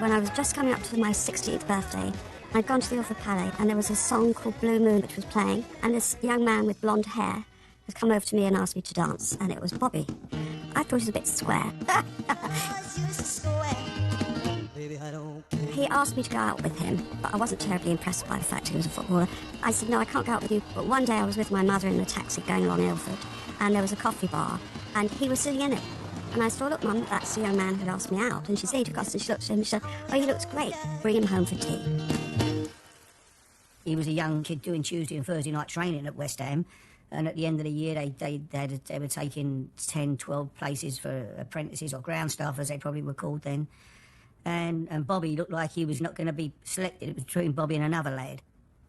when I was just coming up to my 16th birthday. I'd gone to the Opera Palais, and there was a song called Blue Moon which was playing, and this young man with blonde hair had come over to me and asked me to dance, and it was Bobby. I thought he was a bit square. He asked me to go out with him, but I wasn't terribly impressed by the fact he was a footballer. I said, no, I can't go out with you. But one day I was with my mother in a taxi going along Ilford, and there was a coffee bar, and he was sitting in it. And I said, look, Mum, that's the young man who asked me out. And she said, he took us, and she looked at him and she said, oh, he looks great. Bring him home for tea. He was a young kid doing Tuesday and Thursday night training at West Ham. And at the end of the year, they were taking 10, 12 places for apprentices or ground staff, as they probably were called then. And Bobby looked like he was not going to be selected. It was between Bobby and another lad.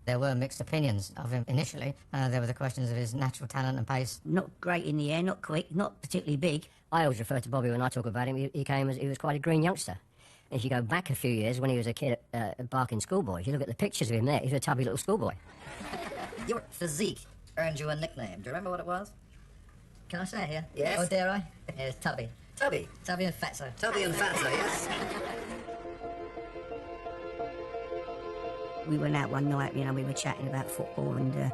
There were mixed opinions of him initially. There were the questions of his natural talent and pace. Not great in the air, not quick, not particularly big. I always refer to Bobby when I talk about him. He was quite a green youngster. If you go back a few years, when he was a kid at Barking Schoolboy, if you look at the pictures of him there, he was a tubby little schoolboy. Your physique earned you a nickname. Do you remember what it was? Can I say it here? Yes. Oh, dare I? It's Tubby. Tubby. Tubby and Fatso. Tubby and Fatso, yes. We went out one night, we were chatting about football, and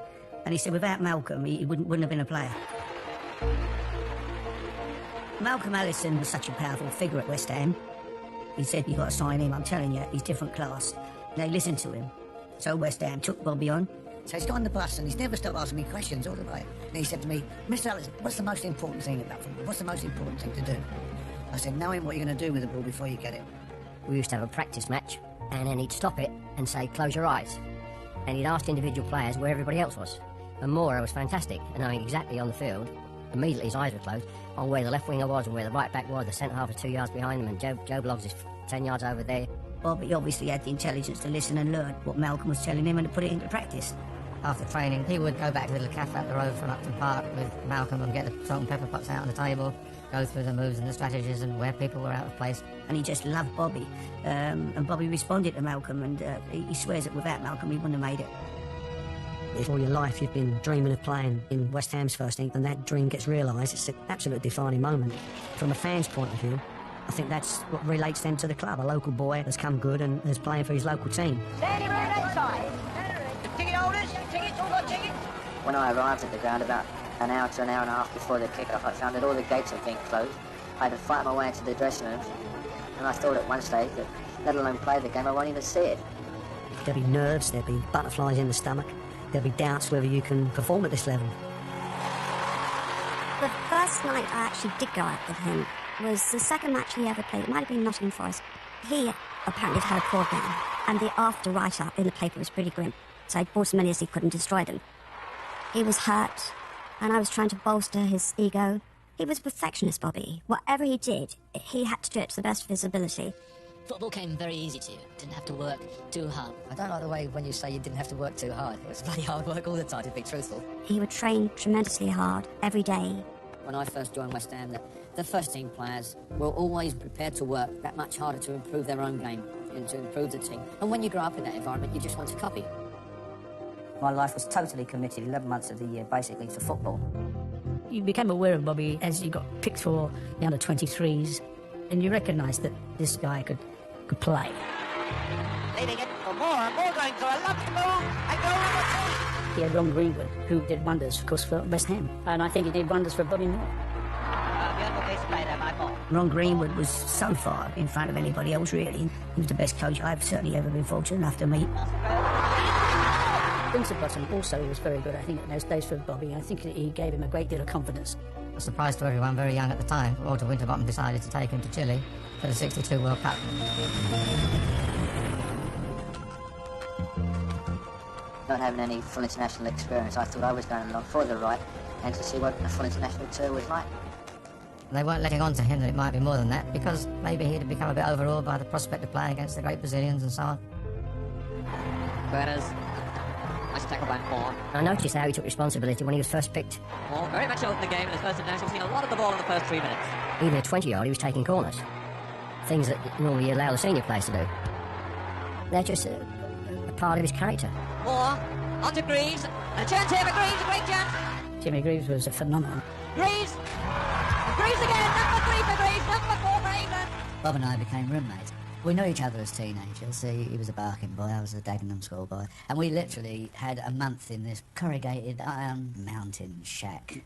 he said without Malcolm, he wouldn't have been a player. Malcolm Allison was such a powerful figure at West Ham. He said, you got to sign him, I'm telling you, he's different class. They listened to him. So West Ham took Bobby on. So he's got on the bus and he's never stopped asking me questions all the way. And he said to me, Mr. Allison, what's the most important thing about football? What's the most important thing to do? I said, knowing what you're going to do with the ball before you get it. We used to have a practice match, and then he'd stop it and say, close your eyes. And he'd ask individual players where everybody else was. And Moura was fantastic, and knowing exactly on the field, immediately his eyes were closed, on where the left winger was and where the right back was, the centre-half was 2 yards behind him, and Joe Bloggs is 10 yards over there. Bobby obviously had the intelligence to listen and learn what Malcolm was telling him and to put it into practice. After training, he would go back to the little cafe up the road from Upton Park with Malcolm and get the salt and pepper pots out on the table, go through the moves and the strategies and where people were out of place. And he just loved Bobby. And Bobby responded to Malcolm, and he swears that without Malcolm he wouldn't have made it. If all your life you've been dreaming of playing in West Ham's first team, and that dream gets realised, it's an absolute defining moment. From a fan's point of view, I think that's what relates them to the club. A local boy has come good and is playing for his local team. Standing round outside. Ticket holders, tickets, all got tickets. When I arrived at the ground about an hour to an hour and a half before the kick-off, I found that all the gates had been closed. I had to fight my way into the dressing rooms, and I thought at one stage that, let alone play the game, I won't even see it. There'll be nerves, there'll be butterflies in the stomach, there'll be doubts whether you can perform at this level. The first night I actually did go out with him was the second match he ever played. It might have been Nottingham Forest. He apparently had a poor game, and the after write-up in the paper was pretty grim. So he'd bought as many as he could and destroyed them. He was hurt, and I was trying to bolster his ego. He was a perfectionist, Bobby. Whatever he did, he had to do it to the best of his ability. Football came very easy to you. Didn't have to work too hard. I don't like the way when you say you didn't have to work too hard. It was bloody hard work all the time, to be truthful. He would train tremendously hard every day. When I first joined West Ham, the first team players were always prepared to work that much harder to improve their own game and to improve the team. And when you grow up in that environment, you just want to copy. My life was totally committed 11 months of the year, basically, to football. You became aware of Bobby as you got picked for the under-23s, and you recognised that this guy could play. Leaving it for Moore going for a lovely move, and goal number 2. He had Ron Greenwood, who did wonders, of course, for West Ham, and I think he did wonders for Bobby Moore. Beautiful piece of play there by Moore. Ron Greenwood was so far in front of anybody else, really. He was the best coach I've certainly ever been fortunate enough to meet. Winterbottom also was very good, I think, in those days for Bobby. I think he gave him a great deal of confidence. A surprise to everyone very young at the time, Walter Winterbottom decided to take him to Chile for the '62 World Cup. Not having any full international experience, I thought I was going along for the right and to see what a full international tour was like. They weren't letting on to him that it might be more than that, because maybe he'd become a bit overawed by the prospect of playing against the great Brazilians and so on. Whereas, nice tackle by Moore. I noticed how he took responsibility when he was first picked. Moore very much opened the game in his first international, seen a lot of the ball in the first 3 minutes. Even at 20-yard, he was taking corners. Things that normally you allow the senior players to do. They're just a part of his character. Moore, onto Greaves, a chance here for Greaves, a great chance. Jimmy Greaves was a phenomenon. Greaves! Greaves again, number 3 for Greaves, number 4 for England. Bob and I became roommates. We knew each other as teenagers. He was a Barking boy, I was a Dagenham schoolboy. And we literally had a month in this corrugated iron mountain shack.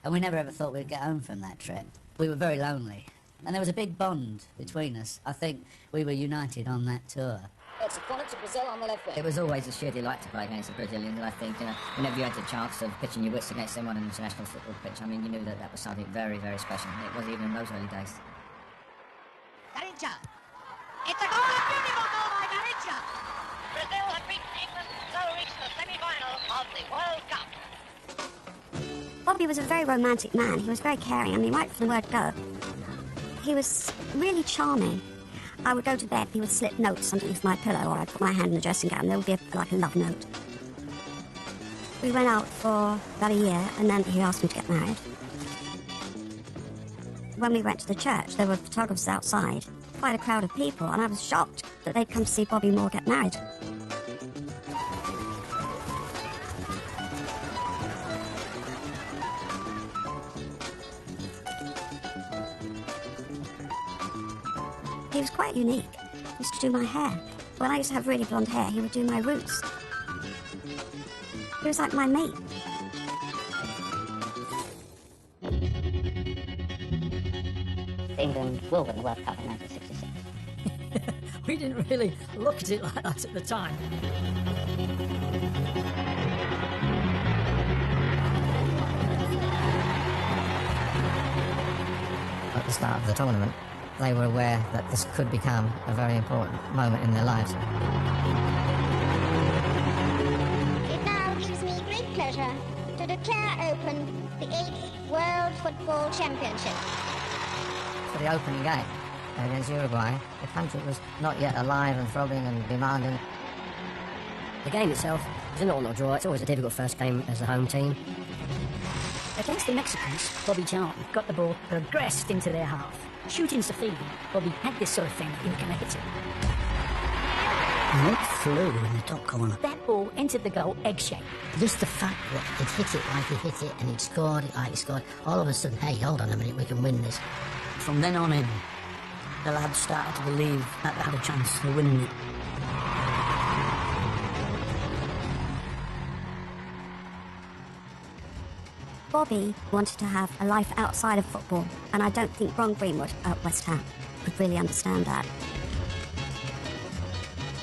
And we never ever thought we'd get home from that trip. We were very lonely. And there was a big bond between us. I think we were united on that tour. It's a corner to Brazil on the left wing. It was always a sheer delight to play against the Brazilians, and I think, whenever you had the chance of pitching your wits against them on an international football pitch, I mean, you knew that that was something very, very special. It was even in those early days. Garincha. It's a goal, a beautiful goal by Garincha. Brazil have beaten England, so reached the semi-final of the World Cup. Bobby was a very romantic man. He was very caring. I mean, right from the word go, he was really charming. I would go to bed, he would slip notes underneath my pillow, or I'd put my hand in the dressing gown, and there would be like a love note. We went out for about a year, and then he asked me to get married. When we went to the church, there were photographers outside, quite a crowd of people, and I was shocked that they'd come to see Bobby Moore get married. He was quite unique. He used to do my hair. When I used to have really blonde hair, he would do my roots. He was like my mate. England will win the World Cup in 1966. We didn't really look at it like that at the time. At the start of the tournament, they were aware that this could become a very important moment in their lives. It now gives me great pleasure to declare open the 8th World Football Championship. For the opening game against Uruguay, the country was not yet alive and throbbing and demanding. The game itself was a 0-0 draw. It's always a difficult first game as the home team. Against the Mexicans, Bobby Charlton got the ball progressed into their half. Shooting Safidi, Bobby had this sort of thing that he was going to hit it. And it flew in the top corner. That ball entered the goal egg-shaped. Just the fact that he'd hit it like he hit it and he'd scored it like he scored, all of a sudden, hey, hold on a minute, we can win this. From then on in, the lads started to believe that they had a chance of winning it. Bobby wanted to have a life outside of football, and I don't think Ron Greenwood at West Ham could really understand that.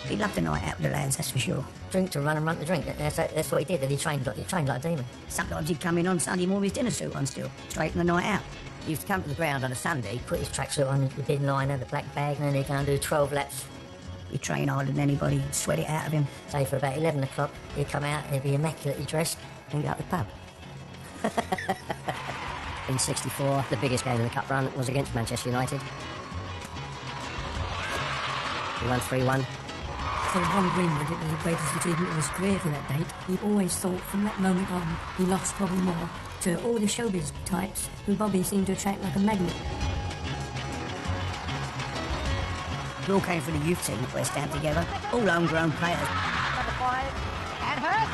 He loved a night out with the lads, that's for sure. Drink to run and run to drink. That's what he did, and he trained like a demon. Sometimes he'd come in on Sunday morning with his dinner suit on still, straight in the night out. He used to come to the ground on a Sunday, put his tracksuit on, the bin liner, the black bag, and then he'd go and do 12 laps. He'd train harder than anybody, sweat it out of him. Say for about 11 o'clock, he'd come out, he'd be immaculately dressed, and go up the pub. In '64, the biggest game in the cup run was against Manchester United. We won 3-1. For Ron Greenwood, it was the greatest achievement of his career for that date. He always thought from that moment on he lost Bobby Moore to all the showbiz types who Bobby seemed to attract like a magnet. We all came from the youth team at West Ham together, all homegrown players. Number 5, and Hurst.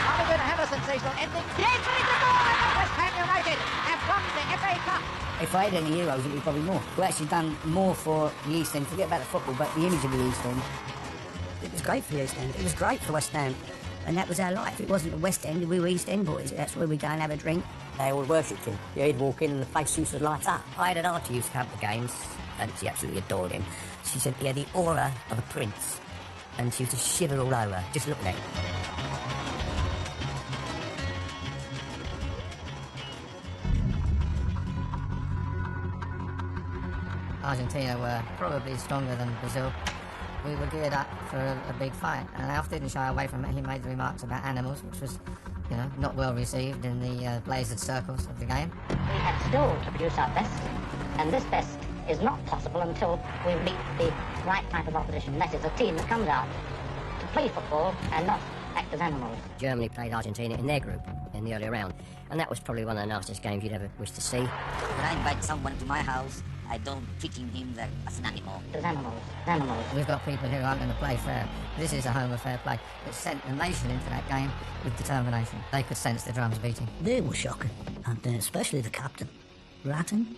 Are we going to have a sensational ending? Yes, it's a goal, and West Ham United have won the FA Cup. If I had any heroes, it was Bobby Moore, who actually done more for the East End. Forget about the football, but the image of the East End. It was great for the East End. It was great for West Ham. And that was our life. It wasn't the West End, we were East End boys. That's where we'd go and have a drink. They all worshipped him. Yeah, he'd walk in and the place used to light up. I had an aunt who used to come to games, and she absolutely adored him. She said he had the aura of a prince, and she used to shiver all over just looking at him. Argentina were probably stronger than Brazil. We were geared up for a big fight, and Alf didn't shy away from it. He made the remarks about animals, which was, not well received in the blazered circles of the game. We have still to produce our best, and this best is not possible until we meet the right type of opposition. That is a team that comes out to play football and not act as animals. Germany played Argentina in their group in the earlier round, and that was probably one of the nastiest games you'd ever wish to see. When I invite someone to my house, I don't treating him like as an animal. As animals. We've got people who aren't going to play fair. This is a home of fair play. It sent the nation into that game with determination. They could sense the drums beating. They were shocking, and especially the captain, Ratton.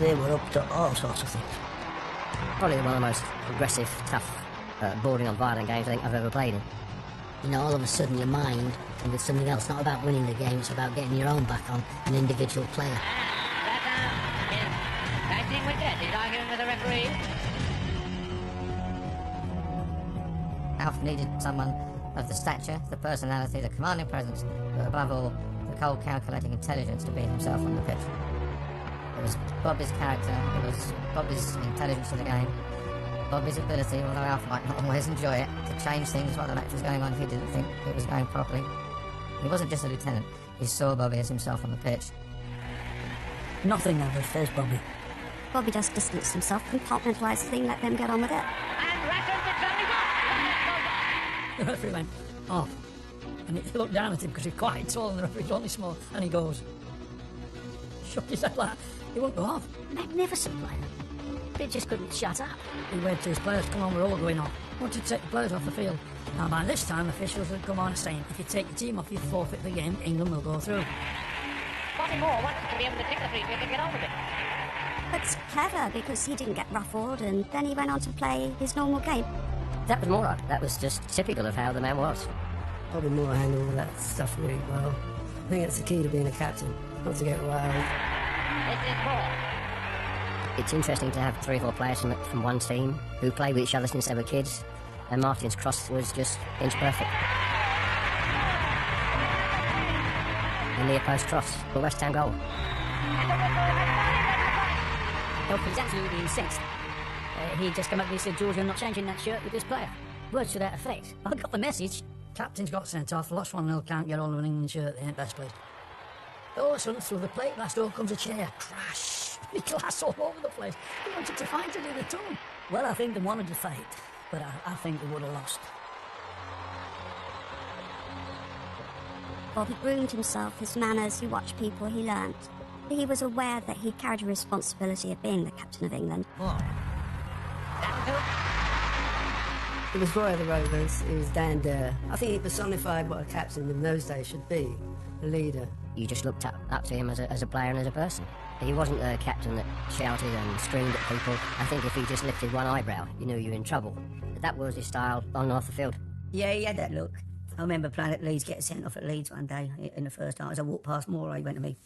They were up to all sorts of things. Probably one of the most aggressive, tough, bordering on violent games I think I've ever played in. You know, all of a sudden your mind and with something else, not about winning the game, it's about getting your own back on an individual player. Acting wicket. He's arguing with the referee. Alf needed someone of the stature, the personality, the commanding presence, but above all, the cold, calculating intelligence to be himself on the pitch. It was Bobby's character, it was Bobby's intelligence for the game, Bobby's ability, although Alf might not always enjoy it, to change things while the match was going on if he didn't think it was going properly. He wasn't just a lieutenant, he saw Bobby as himself on the pitch. Nothing ever says Bobby. Bobby just distanced himself, compartmentalised the thing, let them get on with it. And Rattles it's only got. The referee went, off. And he looked down at him because he's quite tall and the referee's only small. And he goes, shook his head like that. He won't go off. Magnificent player. They just couldn't shut up. He went to his players, come on, we're all going off. Want to take the players off the field. Now by this time, officials had come on saying, if you take your team off, you forfeit the game, England will go through. Bobby Moore wants to be able to take the free kick and get on with it. It's clever because he didn't get ruffled and then he went on to play his normal game. That was Moore. That was just typical of how the man was. Probably Moore handled all that stuff really well. I think that's the key to being a captain, not to get riled. This is Moore. It's interesting to have 3 or 4 players from one team who played with each other since they were kids, and Martin's cross was just inch perfect. The near post cross, the West Ham goal. He's absolutely incensed. He just came up and he said, George, I'm not changing that shirt with this player. Words to that effect. I got the message. Captain's got sent off, lost 1-0, can't get hold of an England shirt, they ain't best pleased. All of a sudden, through the plate glass door comes a chair. Crash! Glass all over the place. He wanted to fight it in the tongue. Well, I think they wanted to fight, but I think they would have lost. Bob, he groomed himself, his manners, he watched people, he learnt. He was aware that he carried a responsibility of being the captain of England. It was Roy of the Rovers, it was Dan Dare. I think he personified what a captain in those days should be, a leader. You just looked up to him as a player and as a person. He wasn't a captain that shouted and screamed at people. I think if he just lifted one eyebrow, you knew you were in trouble. That was his style on and off the field. Yeah, he had that look. I remember playing at Leeds, getting sent off at Leeds one day in the first half. As I walked past Moore, he went to me.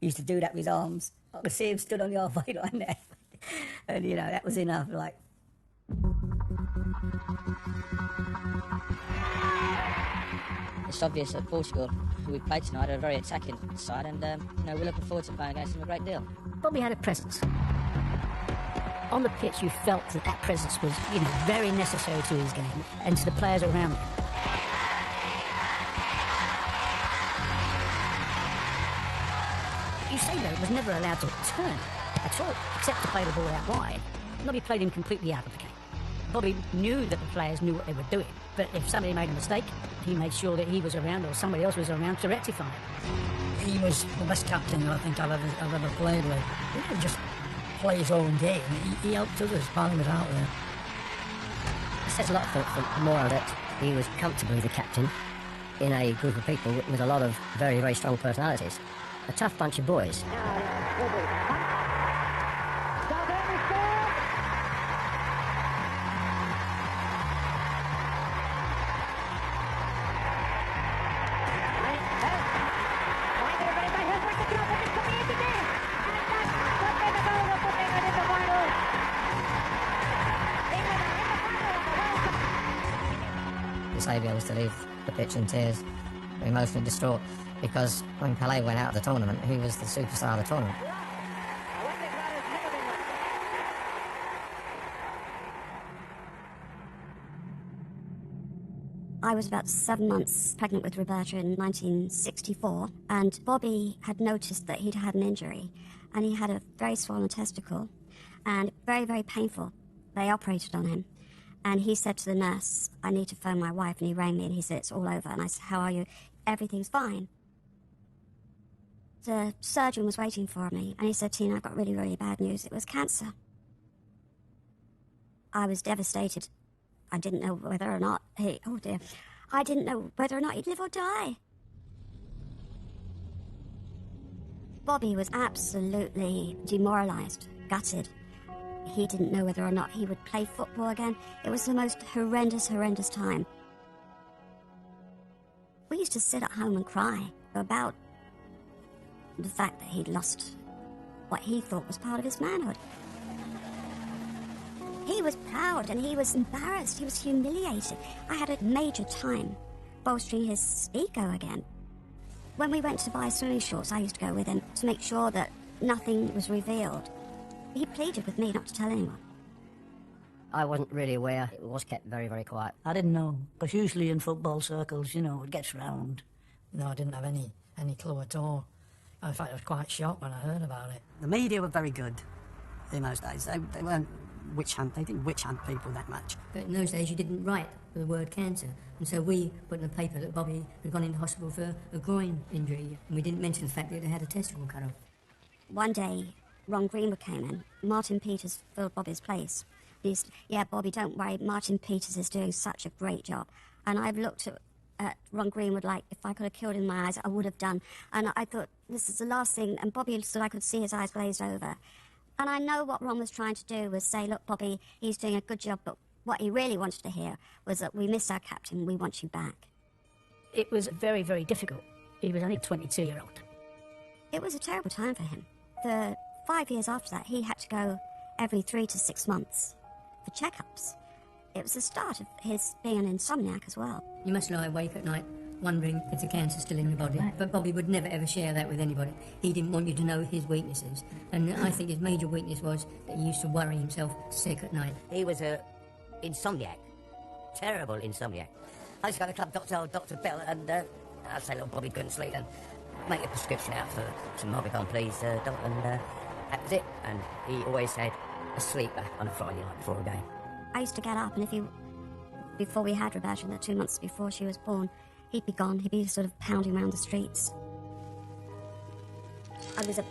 He used to do that with his arms. I could see him stood on the halfway line there. And, you know, that was enough, like... It's obvious that Portugal, who we played tonight, are a very attacking side, and we're looking forward to playing against them a great deal. Bobby had a presence. On the pitch, you felt that that presence was, you know, very necessary to his game and to the players around him. Eusebio was never allowed to turn at all, except to play the ball out wide. Nobody played him completely out of the game. Bobby knew that the players knew what they were doing, but if somebody made a mistake, he made sure that he was around or somebody else was around to rectify it. He was the best captain that I think I've ever played with. He didn't just play his own game. He helped others while he was out there. It says a lot for Moore that he was comfortably the captain in a group of people with a lot of very, very strong personalities. A tough bunch of boys. Eusebio was to leave the pitch in tears, emotionally distraught, because when Pelé went out of the tournament, he was the superstar of the tournament. I was about 7 months pregnant with Roberta in 1964, and Bobby had noticed that he'd had an injury, and he had a very swollen testicle, and very, very painful. They operated on him, and he said to the nurse, I need to phone my wife, and he rang me, and he said, it's all over, and I said, how are you? Everything's fine. The surgeon was waiting for me, and he said, Tina, I've got really, really bad news. It was cancer. I was devastated. I didn't know whether or not I didn't know whether or not he'd live or die. Bobby was absolutely demoralised, gutted. He didn't know whether or not he would play football again. It was the most horrendous time. We used to sit at home and cry about the fact that he'd lost what he thought was part of his manhood. He was proud and he was embarrassed, he was humiliated. I had a major time bolstering his ego again. When we went to buy swimming shorts, I used to go with him to make sure that nothing was revealed. He pleaded with me not to tell anyone. I wasn't really aware. It was kept very, very quiet. I didn't know, because usually in football circles, you know, it gets round. No, I didn't have any clue at all. In fact, I was quite shocked when I heard about it. The media were very good in those days. They weren't witch hunt. They didn't witch hunt people that much. But in those days, you didn't write the word cancer. And so we put in the paper that Bobby had gone into hospital for a groin injury. And we didn't mention the fact that he had a testicle cut off. One day, Ron Greenwood came in. Martin Peters filled Bobby's place. He said, yeah, Bobby, don't worry. Martin Peters is doing such a great job. And I've looked at Ron Greenwood like, if I could have killed him in my eyes, I would have done. And I thought, this is the last thing. And Bobby said I could see his eyes glazed over. And I know what Ron was trying to do was say, look, Bobby, he's doing a good job, but what he really wanted to hear was that we missed our captain, we want you back. It was very, very difficult. He was only a 22-year-old. It was a terrible time for him. For 5 years after that, he had to go every 3 to 6 months for checkups. It was the start of his being an insomniac as well. You must lie awake at night wondering if the cancer's still in your body. But Bobby would never ever share that with anybody. He didn't want you to know his weaknesses. And I think his major weakness was that he used to worry himself sick at night. He was a insomniac. Terrible insomniac. I used to go to the club doctor, old Dr. Bell, and I'd say, little Bobby couldn't sleep, and make a prescription out for some Mobicon, please, doctor, and that was it. And he always had a sleeper on a Friday night before a game. I used to get up, and before we had Roberta, the 2 months before she was born, he'd be gone. He'd be sort of pounding around the streets. I was a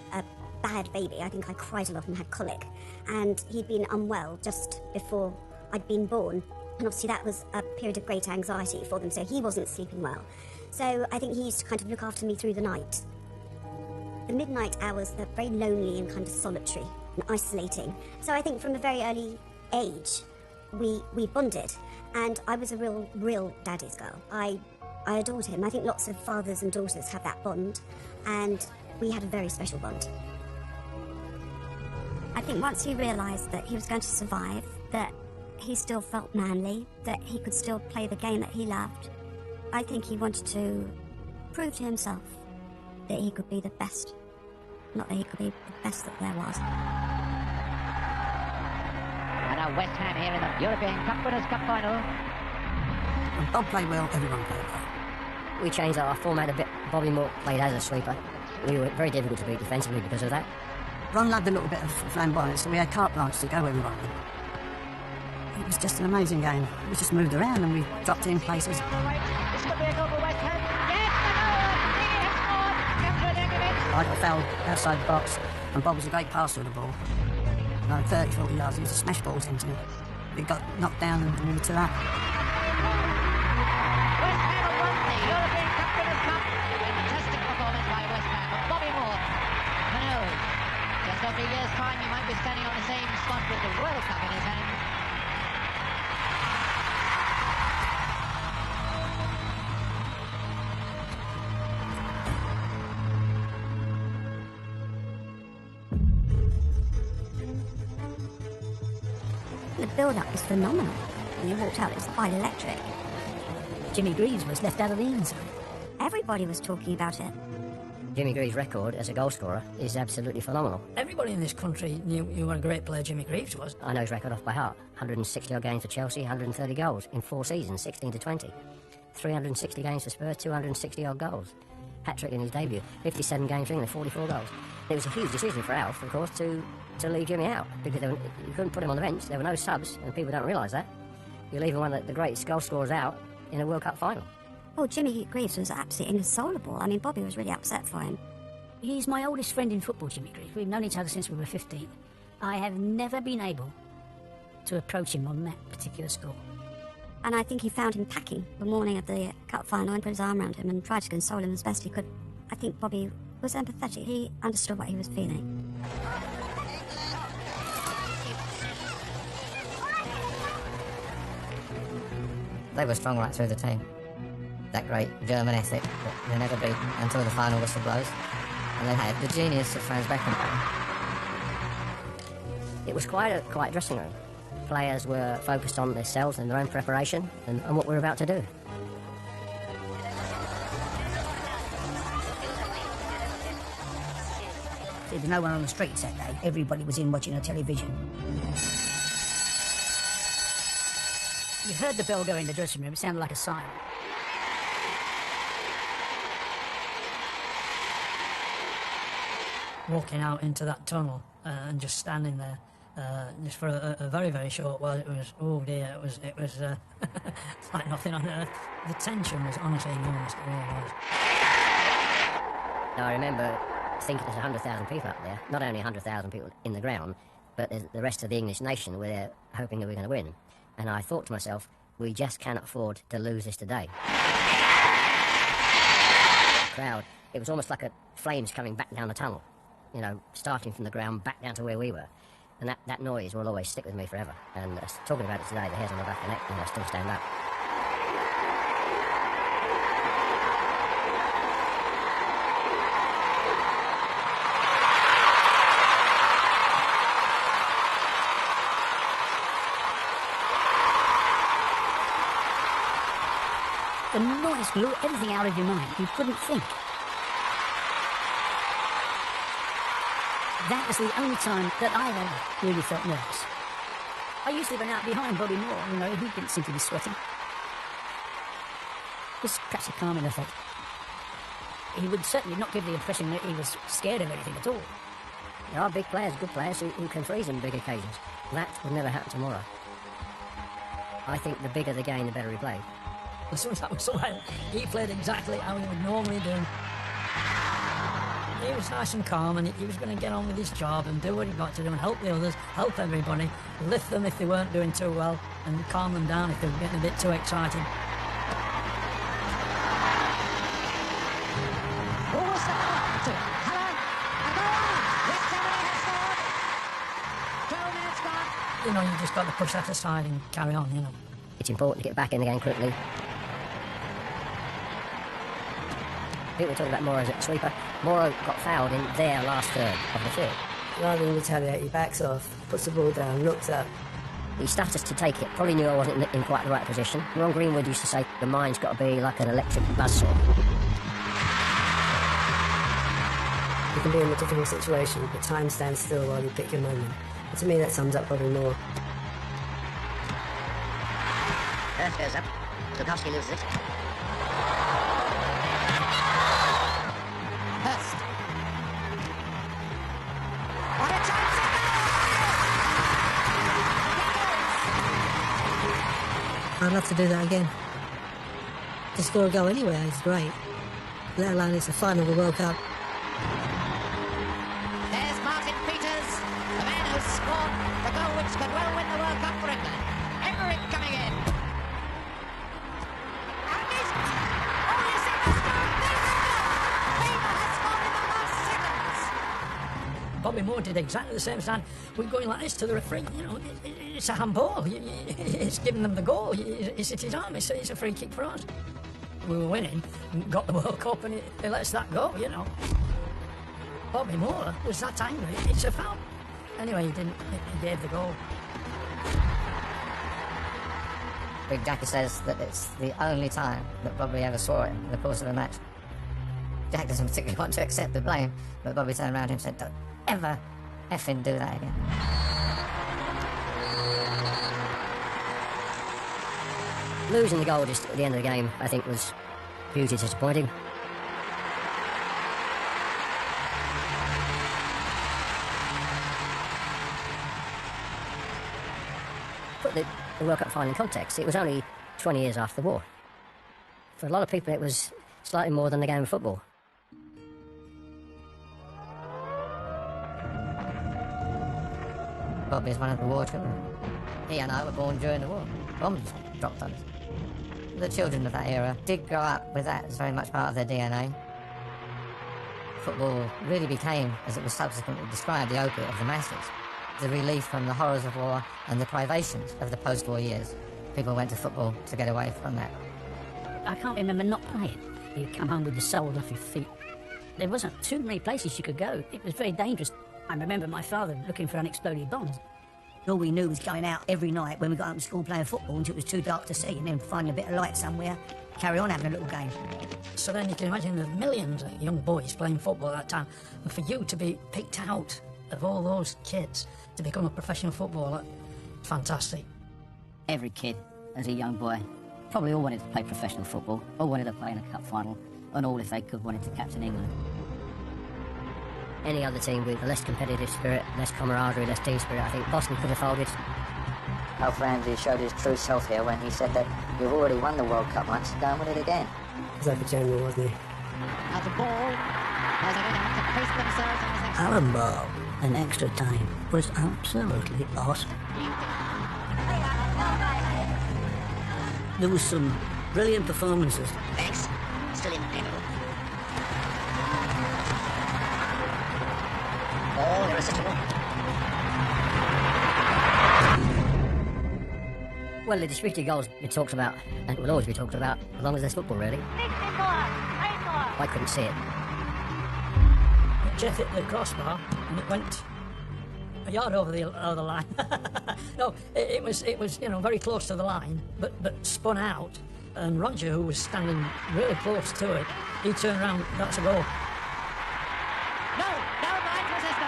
bad baby. I think I cried a lot and had colic. And he'd been unwell just before I'd been born. And obviously that was a period of great anxiety for them, so he wasn't sleeping well. So I think he used to kind of look after me through the night. The midnight hours, they're very lonely and kind of solitary and isolating. So I think from a very early age, we bonded. And I was a real daddy's girl. I adored him. I think lots of fathers and daughters have that bond, and we had a very special bond. I think once he realised that he was going to survive, that he still felt manly, that he could still play the game that he loved, I think he wanted to prove to himself that he could be the best, not that he could be the best that there was. And now West Ham here in the European Cup Winners' Cup final. When Bob played well, everyone played well. We changed our format a bit. Bobby Moore played as a sweeper. We were very difficult to beat defensively because of that. Ron loved a little bit of flamboyance, so we had carte blanche to go where we wanted. It was just an amazing game. We just moved around and we dropped in places. This could be a goal for West Ham. Yes, the goal! He has scored. Comes with I got fouled outside the box, and Bob was a great passer of the ball. Like 30, 40 yards, he used to smash balls into me. We got knocked down and we were 2 up. West Ham have won the European Cup Winners' Cup. Fantastic performance by West Ham. But Bobby Moore, who knows? Just over a year's time, he might be standing on the same spot with the World Cup in his hand. The build-up was phenomenal. When you walked out, it was quite electric. Jimmy Greaves was left out of the inside. Everybody was talking about it. Jimmy Greaves' record as a goal scorer is absolutely phenomenal. Everybody in this country knew what a great player Jimmy Greaves was. I know his record off by heart. 160-odd games for Chelsea, 130 goals in 4 seasons, 16 to 20. 360 games for Spurs, 260-odd goals. Hat-trick in his debut, 57 games in and 44 goals. It was a huge decision for Alf, of course, to leave Jimmy out, because you couldn't put him on the bench. There were no subs, and people don't realise that. You're leaving one of the greatest goal scorers out in a World Cup final. Oh, Jimmy Greaves was absolutely inconsolable. I mean, Bobby was really upset for him. He's my oldest friend in football, Jimmy Greaves. We've known each other since we were 15. I have never been able to approach him on that particular score. And I think he found him packing the morning of the cup final and put his arm around him and tried to console him as best he could. I think Bobby was empathetic. He understood what he was feeling. They were strong right through the team. That great German ethic that they never beat until the final whistle blows. And they had the genius of Franz Beckenbauer. It was quite a quiet dressing room. Players were focused on themselves and their own preparation and what we were about to do. There was no one on the streets that day. Everybody was in watching a television. You heard the bell go in the dressing room. It sounded like a siren. Walking out into that tunnel and just standing there just for a very, very short while, it was, oh dear, it was it's like nothing on earth. The tension was honestly enormous. It really was. Now, I remember thinking there's 100,000 people up there, not only 100,000 people in the ground, but the rest of the English nation were there hoping that we were going to win. And I thought to myself, we just cannot afford to lose this today. The crowd, it was almost like flames coming back down the tunnel, you know, starting from the ground back down to where we were. And that noise will always stick with me forever. And talking about it today, the hairs on the back of the neck, you know, still stand up. The noise blew everything out of your mind. You couldn't think. That was the only time that I ever really felt nervous. I used to have been out behind Bobby Moore, you know, he didn't seem to be sweating. It was perhaps a calming effect. He would certainly not give the impression that he was scared of anything at all. There are big players, good players, who can freeze in big occasions. That would never happen tomorrow. I think the bigger the game, the better he played. As soon as that whistle went, he played exactly how he would normally do. He was nice and calm, and he was going to get on with his job and do what he got to do and help the others, help everybody, lift them if they weren't doing too well, and calm them down if they were getting a bit too excited. Who was the goal to? Hello? A goal! Yes, Germany has scored! 2 minutes gone. You know, you just got to push that aside and carry on, you know. It's important to get back in the game quickly. People were talking about Moro as a sweeper. Moro got fouled in their last third of the field. Rather than retaliate, he backs off, puts the ball down, looks up. He started to take it. Probably knew I wasn't in quite the right position. Ron Greenwood used to say, the mind's got to be like an electric buzzsaw. You can be in a difficult situation, but time stands still while you pick your moment. And to me, that sums up Bobby Moore. Earth goes up. Lukowski loses it. Hurst. What a chance! I'd love to do that again. To score a goal anywhere is great, let alone it's the final of the World Cup. There's Martin Peters, the man who scored the goal which could well win the World Cup for England. Emmerich coming in. And he's... Oh, you see the score! Beaver has scored in the last seconds. Bobby Moore did exactly the same stand. We're going like this to the referee, you know, it's a handball. It's giving them the goal. It's his arm. It's a free kick for us. We were winning, got the World Cup, and he lets that go, you know. Bobby Moore was that angry. It's a foul. Anyway, he didn't. He gave the goal. Big Jackie says that it's the only time that Bobby ever swore it in the course of a match. Jack doesn't particularly want to accept the blame, but Bobby turned around to him and said, don't ever effing do that again. Losing the goal just at the end of the game, I think, was hugely disappointing. Put the World Cup final in context, it was only 20 years after the war. For a lot of people, it was slightly more than a game of football. Bobby is one of the war children. He and I were born during the war. Bombs dropped on us. The children of that era did grow up with that as very much part of their DNA. Football really became, as it was subsequently described, the opiate of the masses. The relief from the horrors of war and the privations of the post-war years. People went to football to get away from that. I can't remember not playing. You'd come home with the soles off your feet. There wasn't too many places you could go. It was very dangerous. I remember my father looking for unexploded bombs. All we knew was going out every night when we got home from school playing football until it was too dark to see, and then finding a bit of light somewhere, carry on having a little game. So then you can imagine the millions of young boys playing football at that time, and for you to be picked out of all those kids to become a professional footballer, fantastic. Every kid, as a young boy, probably all wanted to play professional football, all wanted to play in a cup final, and all, if they could, wanted to captain England. Any other team with a less competitive spirit, less camaraderie, less team spirit, I think Boston could have folded. Alf Ramsey showed his true self here when he said that you've already won the World Cup once, go and win it again. He was over general, wasn't he? Now the ball, as they're going to have to face themselves in this next... Alan Ball, in extra time, was absolutely awesome. There was some brilliant performances. Thanks. Still impeccable. All irresistible. Well, the disputed goals been talked about, and will always be talked about, as long as there's football, really. I couldn't see it. Jeff hit the crossbar, and it went a yard over the line. No, it was very close to the line, but spun out. And Roger, who was standing really close to it, he turned around. That's a goal. No, behind Francisco.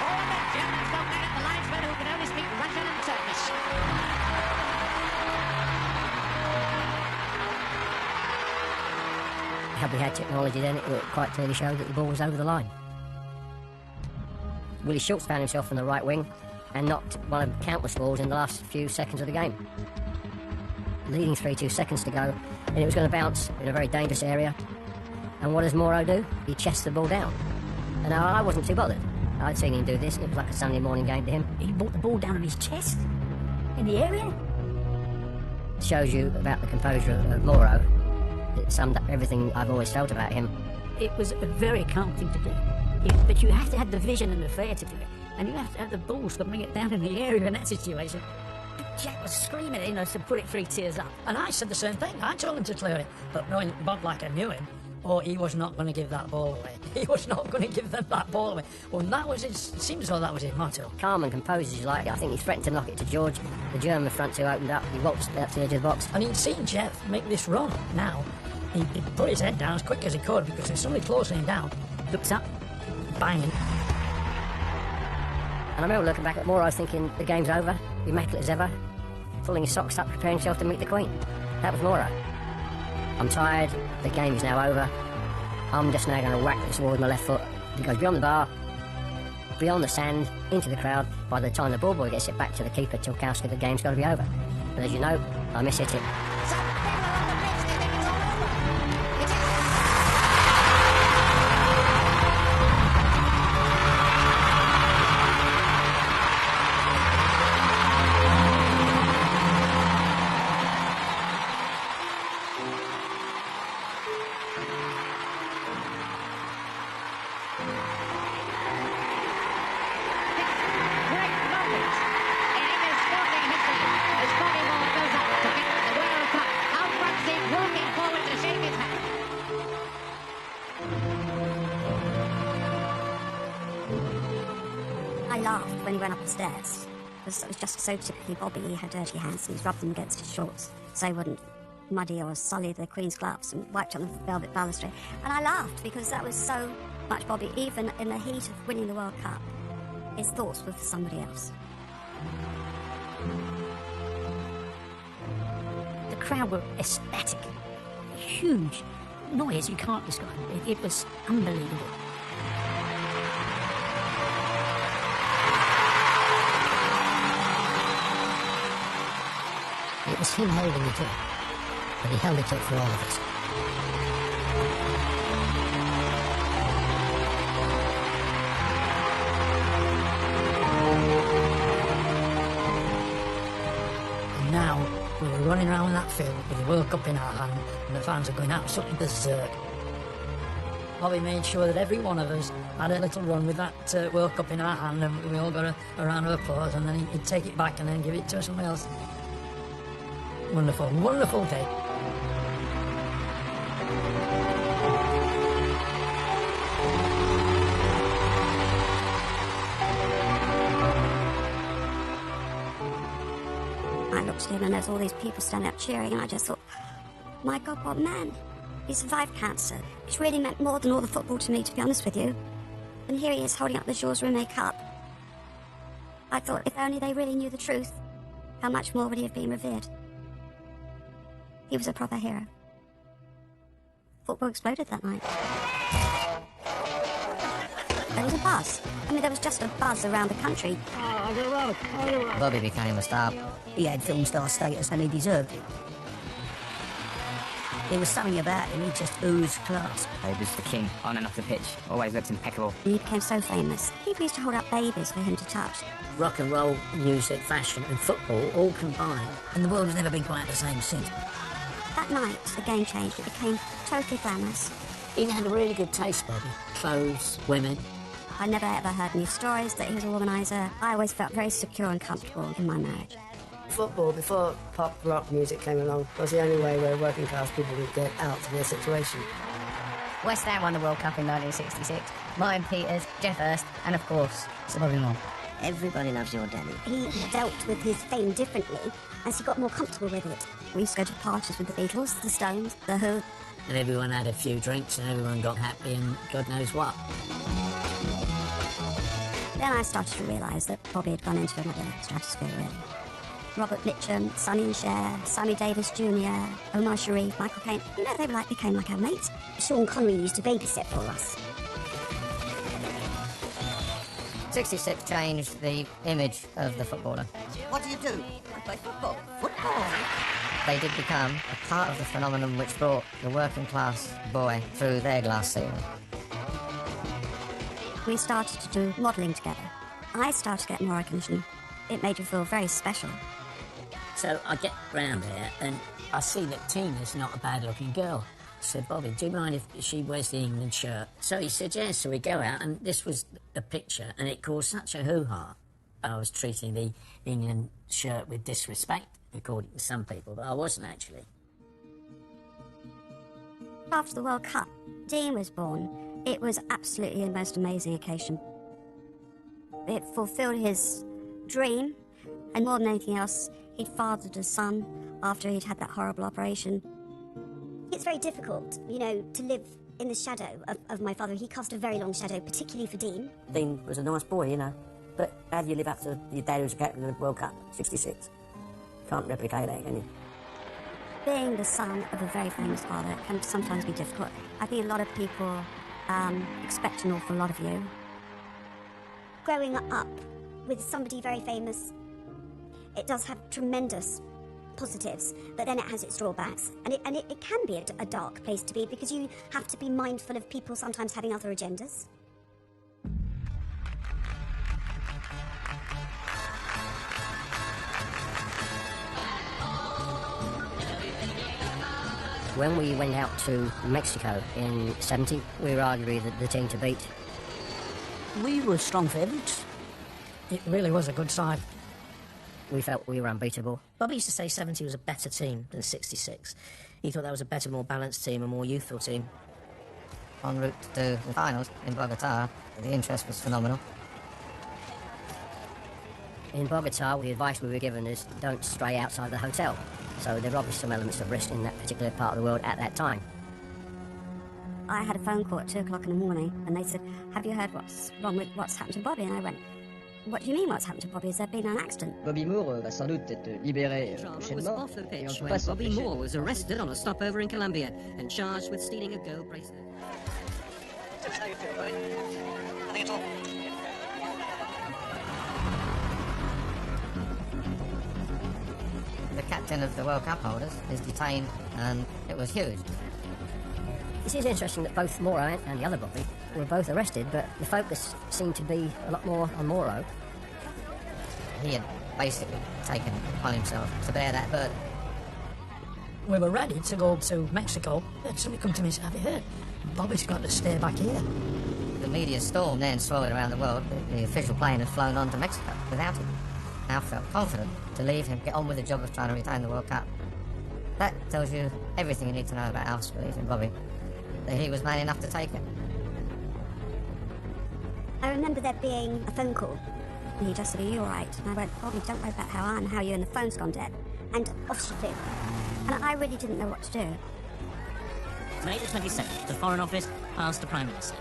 Oh, and the Germans don't let up the linesman who can only speak Russian and Turkish. Had we had technology then, it would quite clearly show that the ball was over the line. Willie Schultz found himself on the right wing and knocked one of countless balls in the last few seconds of the game. Leading 3-2 seconds to go, and it was going to bounce in a very dangerous area. And what does Moro do? He chests the ball down. And I wasn't too bothered. I'd seen him do this, it was like a Sunday morning game to him. He brought the ball down on his chest? In the area? It shows you about the composure of Moro. It summed up everything I've always felt about him. It was a very calm thing to do. But you have to have the vision and the flair to do it. And you have to have the balls to bring it down in the area in that situation. Jack was screaming, to put it 3 tiers up. And I said the same thing. I told him to clear it. But knowing Bob like I knew him, he was not going to give that ball away. He was not going to give them that ball away. Well, that was his... It seems as though that was his motto. Calm and composed, as you like. I think he threatened to knock it to George. The German front two opened up. He waltzed out to the edge of the box. And he'd seen Jeff make this run. Now, he put his head down as quick as he could because there's somebody closing him down. Looks up. Banging. And I remember looking back at Moro thinking the game's over, immaculate as ever, pulling his socks up, preparing himself to meet the Queen. That was Moro. I'm tired, the game is now over. I'm just now going to whack this ball with my left foot. It goes beyond the bar, beyond the sand, into the crowd. By the time the ball boy gets it back to the keeper, Tilkowski, the game's got to be over. But as you know, I miss-hit it. I laughed when he went up the stairs. It was just so typically Bobby. He had dirty hands and he rubbed them against his shorts so they wouldn't muddy or sully the Queen's gloves, and wiped on the velvet balustrade. And I laughed because that was so much Bobby. Even in the heat of winning the World Cup, his thoughts were for somebody else. The crowd were ecstatic. Huge noise you can't describe. It was unbelievable. It was him holding it up, but he held it up for all of us. And now We were running around that field with the World Cup in our hand, and the fans were going absolutely berserk. Bobby made sure that every one of us had a little run with that World Cup in our hand, and we all got a round of applause, and then he'd take it back and then give it to someone else. Wonderful, wonderful day. I looked at him and there's all these people standing up cheering, and I just thought, my God, what man. He survived cancer, which really meant more than all the football to me, to be honest with you. And here he is holding up the Jules Rimet Cup. I thought if only they really knew the truth, how much more would he have been revered. He was a proper hero. Football exploded that night. There was a buzz. I mean, there was just a buzz around the country. Bobby became a star. He had film star status and he deserved it. There was something about him, he just oozed class. He was the king, on and off the pitch. Always looked impeccable. He became so famous. People used to hold up babies for him to touch. Rock and roll, music, fashion and football all combined. And the world has never been quite the same since. That night, the game changed. It became totally glamorous. He had a really good taste, Bobby. Clothes, women. I never ever heard any stories that he was a womanizer. I always felt very secure and comfortable in my marriage. Football, before pop rock music came along, was the only way where working class people would get out of their situation. West Ham won the World Cup in 1966. Ryan Peters, Jeff Hurst, and of course, Sir Bobby Moore. Everybody loves your daddy. He dealt with his fame differently as he got more comfortable with it. We used to go to parties with the Beatles, the Stones, the Who. And everyone had a few drinks and everyone got happy and God knows what. Then I started to realise that Bobby had gone into another stratosphere, really. Robert Mitchum, Sonny and Cher, Sammy Davis Jr., Omar Sharif, Michael Caine, you know, they became like our mates. Sean Connery used to babysit for us. 66 changed the image of the footballer. What do you do? I play football. Football? They did become a part of the phenomenon which brought the working class boy through their glass ceiling. We started to do modelling together. I started to get more recognition. It made you feel very special. So I get round there and I see that Tina's not a bad-looking girl. I said, Bobby, do you mind if she wears the England shirt? So he said, yes. So we go out and this was a picture and it caused such a hoo-ha. I was treating the England shirt with disrespect, according to some people, but I wasn't actually. After the World Cup, Dean was born. It was absolutely the most amazing occasion. It fulfilled his dream, and more than anything else, he'd fathered a son after he'd had that horrible operation. It's very difficult, you know, to live in the shadow of my father. He cast a very long shadow, particularly for Dean. Dean was a nice boy, you know, but how do you live up to your dad who's a captain of the World Cup, 66? Can't replicate that, can you? Being the son of a very famous father can sometimes be difficult. I think a lot of people expect an awful lot of you. Growing up with somebody very famous, it does have tremendous positives, but then it has its drawbacks. And it can be a dark place to be, because you have to be mindful of people sometimes having other agendas. When we went out to Mexico in 70, we were arguably the team to beat. We were strong favourites. It really was a good side. We felt we were unbeatable. Bobby used to say 70 was a better team than 66. He thought that was a better, more balanced team, a more youthful team. En route to the finals in Bogota, the interest was phenomenal. In Bogota, the advice we were given is don't stray outside the hotel. So there were obviously some elements of risk in that particular part of the world at that time. I had a phone call at 2 o'clock in the morning, and they said, have you heard what's wrong with what's happened to Bobby? And I went, what do you mean what's happened to Bobby? Has there been an accident? Bobby Moore va sans doute être libéré prochainement. Off the pitch when Bobby Moore was arrested on a stopover in Colombia and charged with stealing a gold bracelet. How you feel, right? Nothing at all. The captain of the World Cup holders is detained, and it was huge. It is interesting that both Moro and the other Bobby were both arrested, but the focus seemed to be a lot more on Moro. He had basically taken upon himself to bear that burden. we were ready to go to Mexico, somebody come to me and said, have you heard? Bobby's got to stay back here. The media storm then swirled around the world. The official plane had flown on to Mexico without him. Now felt confident to leave him, get on with the job of trying to retain the World Cup. That tells you everything you need to know about Alf's belief in Bobby, that he was man enough to take it. I remember there being a phone call, and he just said, are you alright? And I went, Bobby, don't worry about how I am, how you, and the phone's gone dead. And off she flew. And I really didn't know what to do. May the 27th, the Foreign Office asked the Prime Minister.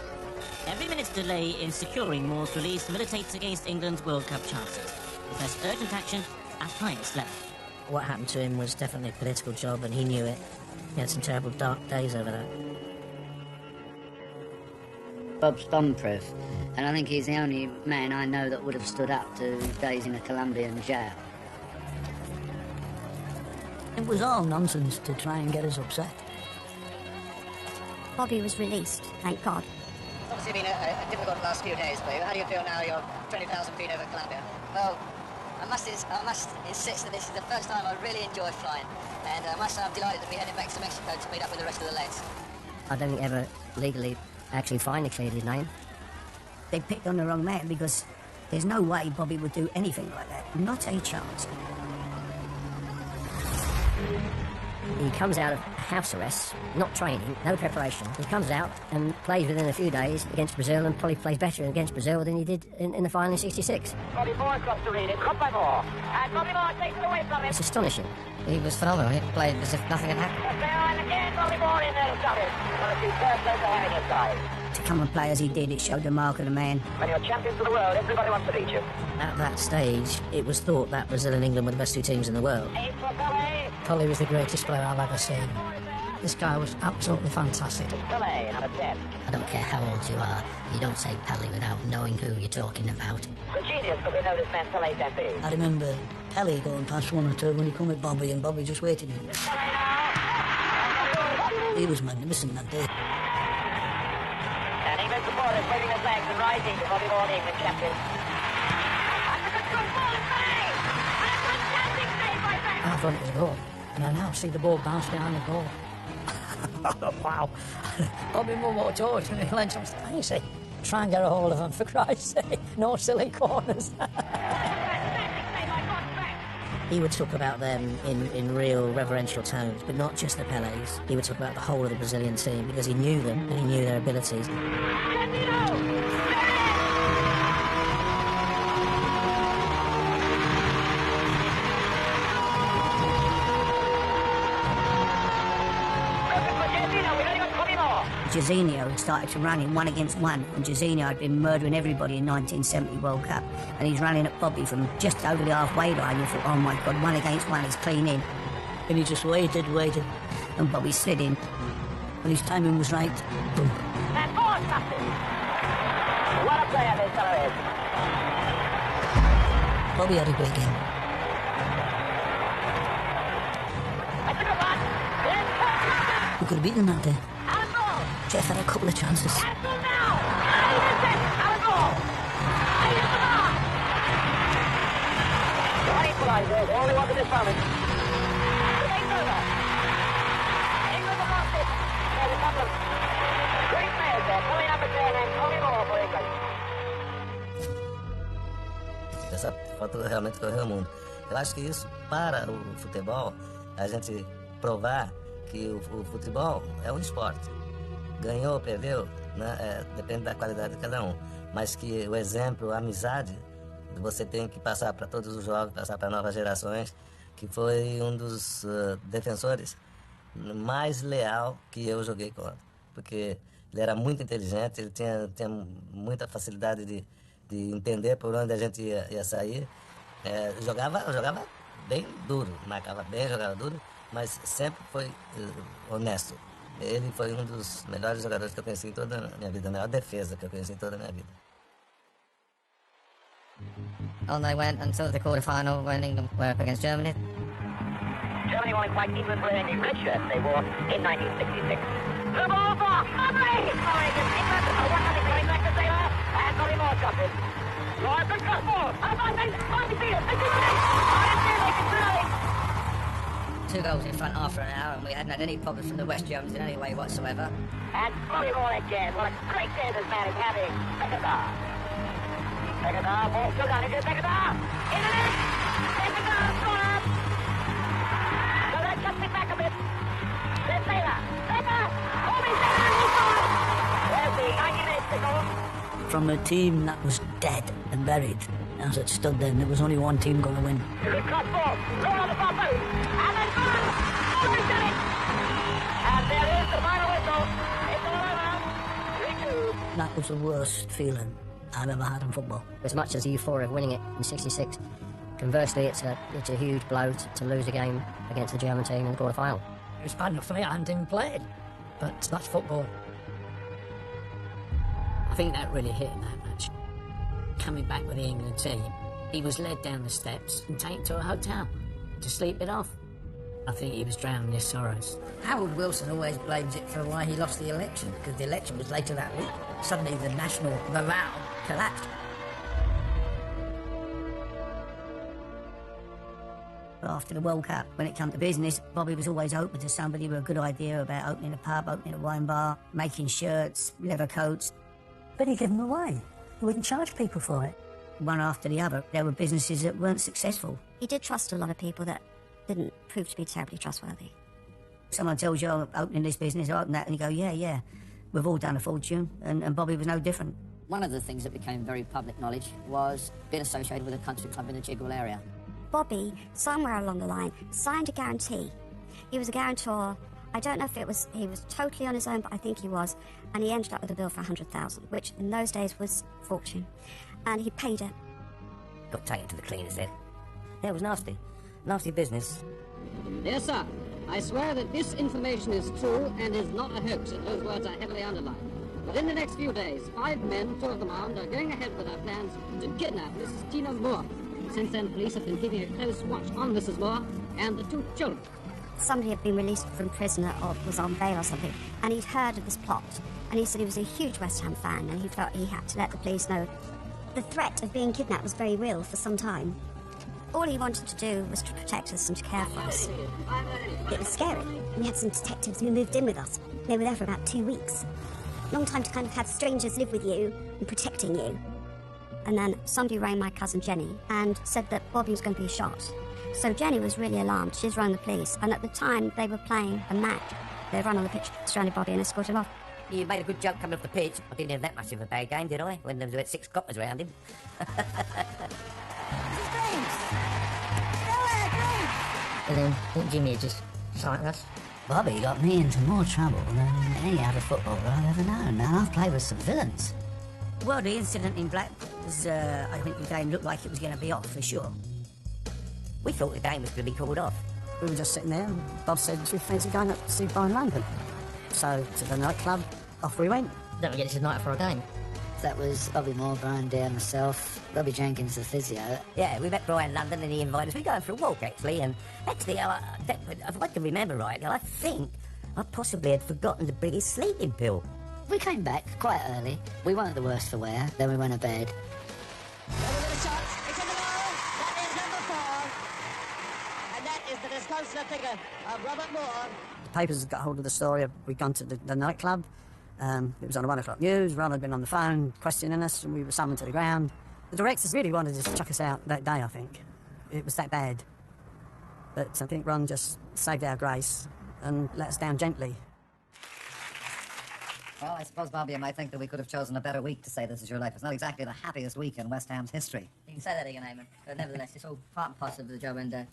Every minute's delay in securing Moore's release militates against England's World Cup chances. Request urgent action at highest level. What happened to him was definitely a political job, and he knew it. He had some terrible dark days over that. Bob's bomb-proof, and I think he's the only man I know that would have stood up to days in a Colombian jail. It was all nonsense to try and get us upset. Bobby was released, thank God. It's obviously been a difficult last few days for you. How do you feel now you're 20,000 feet over Colombia? Well, I must insist that this is the first time I really enjoy flying, and I must say I'm delighted to be heading back to Mexico to meet up with the rest of the lads. I don't think ever legally actually finally cleared his name. They picked on the wrong man because there's no way Bobby would do anything like that. Not a chance. He comes out of house arrest, not training, no preparation. He comes out and plays within a few days against Brazil, and probably plays better against Brazil than he did in the final in '66. Bobby Moore across the read, it's cut by Moore. And Bobby Moore takes it away from him. It's astonishing. He was phenomenal. He played as if nothing had happened. And again, Bobby Moore in there to stop it. One of the first players to have in his side. To come and play as he did, it showed the mark of the man. When you're champions of the world, everybody wants to beat you. At that stage, it was thought that Brazil and England were the best two teams in the world. Pelé was the greatest player I've ever seen. This guy was absolutely fantastic. Pelé, number 10. I don't care how old you are, you don't say Pelé without knowing who you're talking about. The genius could be known as man Pelé Tempe. I remember Pelé going past one or two when he come with Bobby, and Bobby just waited. He was magnificent that day. And England supporters waving their flags and rising to Bobby Moore, England champion. I thought it was a goal, and I now see the ball bounce behind the goal. Wow. Bobby Moore walked over to me and lent some space. Try and get a hold of him, for Christ's sake. No silly corners. He would talk about them in real reverential tones, but not just the Pelés. He would talk about the whole of the Brazilian team because he knew them and he knew their abilities. Jairzinho started to run in 1 against 1, and Jairzinho had been murdering everybody in 1970 World Cup, and he's running at Bobby from just over the halfway line. You thought, oh my God, 1 against 1, he's clean in. And he just waited, and Bobby slid in. When his timing was right, boom. And Moore stopped it. What a player this fellow is. Bobby had a great game. I took a run. We could have beaten that day. Jeff had a couple of chances. One equaliser, all they want at this moment. The game's over. England have lost it. There's a couple of great players there. Coming up again and Bobby Moore for England. Essa foto realmente correu o mundo. Eu acho que isso, para o futebol, a gente provar que o futebol é um esporte. Ganhou ou perdeu, né? Depende da qualidade de cada um. Mas que o exemplo, a amizade, você tem que passar para todos os jovens, passar para novas gerações, que foi um dos defensores mais leal que eu joguei contra. Porque ele era muito inteligente, ele tinha muita facilidade de entender por onde a gente ia sair. Jogava bem duro, marcava bem, jogava duro, mas sempre foi honesto. Ele foi um dos melhores jogadores que eu conheci em toda a minha vida, a melhor defesa que eu conheci em toda a minha vida. On they went until the quarter-final when England were up against Germany. Germany won't quite even wearing the red shirts they wore in 1966. The ball for Bobby! England are 1-0 going back to Taylor, and Bobby Moore got it. Lord, good cross ball! Bobby beat it! They beat it! They can 2 goals in front after an hour, and we hadn't had any problems from the West Germans in any way whatsoever. And Bobby Moore again. What a great day this man is having. Pekadar. Pekadar, ball still got it. Pekadar. In the net. Pekadar scored. So that cuts it back a bit. Then Taylor. Taylor. Bobby Taylor. He scored. There's the 90-minute signal. From a team that was dead and buried, as it stood then, there was only one team going to win. Good cross ball. Roll on the far post. And then gone. Oh, he's done it. And there is the final whistle. It's all over. 3-2. That was the worst feeling I've ever had in football. As much as the euphoria of winning it in '66, conversely, it's a huge blow to lose a game against the German team in the quarter-final. It was bad enough for me, I hadn't even played. But that's football. I think that really hit him that much. Coming back with the England team, he was led down the steps and taken to a hotel to sleep it off. I think he was drowning his sorrows. Harold Wilson always blames it for why he lost the election, because the election was later that week. Suddenly the national morale collapsed. After the World Cup, when it came to business, Bobby was always open to somebody with a good idea about opening a pub, opening a wine bar, making shirts, leather coats. But he gave them away. He wouldn't charge people for it. One after the other, there were businesses that weren't successful. He did trust a lot of people that didn't prove to be terribly trustworthy. Someone tells you, oh, opening this business, open that, and you go, yeah, we've all done a fortune, and Bobby was no different. One of the things that became very public knowledge was being associated with a country club in the Chigwell area. Bobby, somewhere along the line, signed a guarantee. He was a guarantor. I don't know if he was totally on his own, but I think he was. And he ended up with a bill for $100,000, which in those days was a fortune. And he paid it. Got taken to the cleaners then. Yeah, it was nasty. Nasty business. Yes, sir. I swear that this information is true and is not a hoax, and those words are heavily underlined. Within the next few days, 5 men, 2 of them armed, are going ahead with our plans to kidnap Mrs. Tina Moore. Since then, police have been keeping a close watch on Mrs. Moore and the 2 children. Somebody had been released from prison or was on bail or something, and he'd heard of this plot. And he said he was a huge West Ham fan, and he felt he had to let the police know. The threat of being kidnapped was very real for some time. All he wanted to do was to protect us and to care for us. It was scary. We had some detectives who moved in with us. They were there for about 2 weeks. Long time to kind of have strangers live with you and protecting you. And then somebody rang my cousin Jenny and said that Bobby was going to be shot. So Jenny was really alarmed. She's rang the police, and at the time they were playing a match. They ran on the pitch, surrounded Bobby, and escorted him off. You made a good joke coming off the pitch. I didn't have that much of a bad game, did I? When there was about 6 coppers around him. And then didn't Jimmy just like us? Bobby got me into more trouble than any other footballer I've ever known. Now, I've played with some villains. Well, the incident in Blackpool was, I think the game looked like it was going to be off, for sure. We thought the game was going to be called off. We were just sitting there, and Bob said, "Do you fancy going up to see Brian London?" So, to the nightclub, off we went. Don't forget it's a night for a game. That was Bobby Moore, Brian Dare, myself, Robbie Jenkins, the physio. Yeah, we met Brian London and he invited us. We were going for a walk, actually, and actually, if I can remember right, I think I possibly had forgotten to bring his sleeping pill. We came back quite early. We weren't the worst for wear. Then we went to bed. The disconsolate figure of Robert Moore. The papers got hold of the story. We'd gone to the nightclub. It was on the 1 o'clock news. Ron had been on the phone questioning us, and we were summoned to the ground. The directors really wanted to chuck us out that day, I think. It was that bad. But I think Ron just saved our grace and let us down gently. Well, I suppose Bobby might think that we could have chosen a better week to say this is your life. It's not exactly the happiest week in West Ham's history. You can say that again, Eamon. But nevertheless, it's all part and parcel of the job, and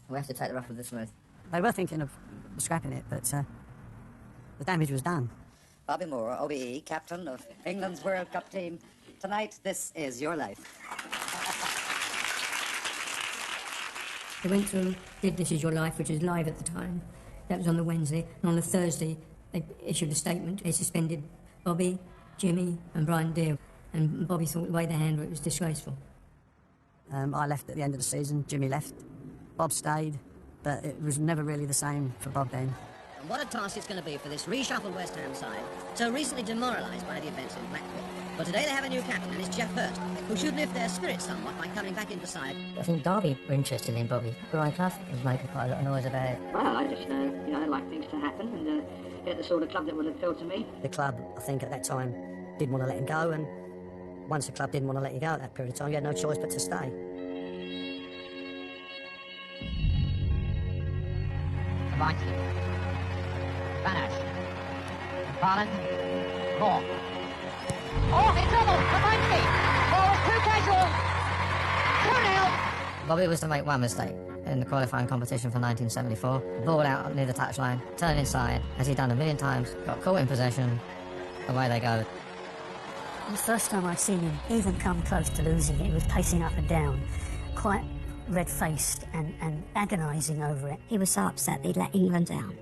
we have to take the rough with the smooth. They were thinking of scrapping it, but the damage was done. Bobby Moore, OBE, captain of England's World Cup team. Tonight, this is your life. They went through, did This Is Your Life, which was live at the time. That was on the Wednesday. And on the Thursday, they issued a statement. They suspended Bobby, Jimmy, and Brian Dare. And Bobby thought the way they handled it was disgraceful. I left at the end of the season. Jimmy left. Bob stayed, but it was never really the same for Bob then. And what a task it's going to be for this reshuffled West Ham side, so recently demoralised by the events in Blackpool. But today they have a new captain, and it's Jeff Hurst, who should lift their spirits somewhat by coming back into the side. I think Derby were interested in Bobby. Brian Clough was making quite a lot of noise about it. Well, I just, like things to happen, and get the sort of club that would appeal to me. The club, I think, at that time, didn't want to let him go, and once the club didn't want to let you go at that period of time, you had no choice but to stay. Right. Banners. Barnett. Moore. Oh, in trouble! Kaminsky! Oh, it's too casual! 2-0! Bobby was to make one mistake in the qualifying competition for 1974. Ball out near the touchline, turn inside, as he'd done a million times, got caught in possession, away they go. The first time I'd seen him even come close to losing it, he was pacing up and down, quite red-faced and agonising over it. He was so upset that he'd let England down.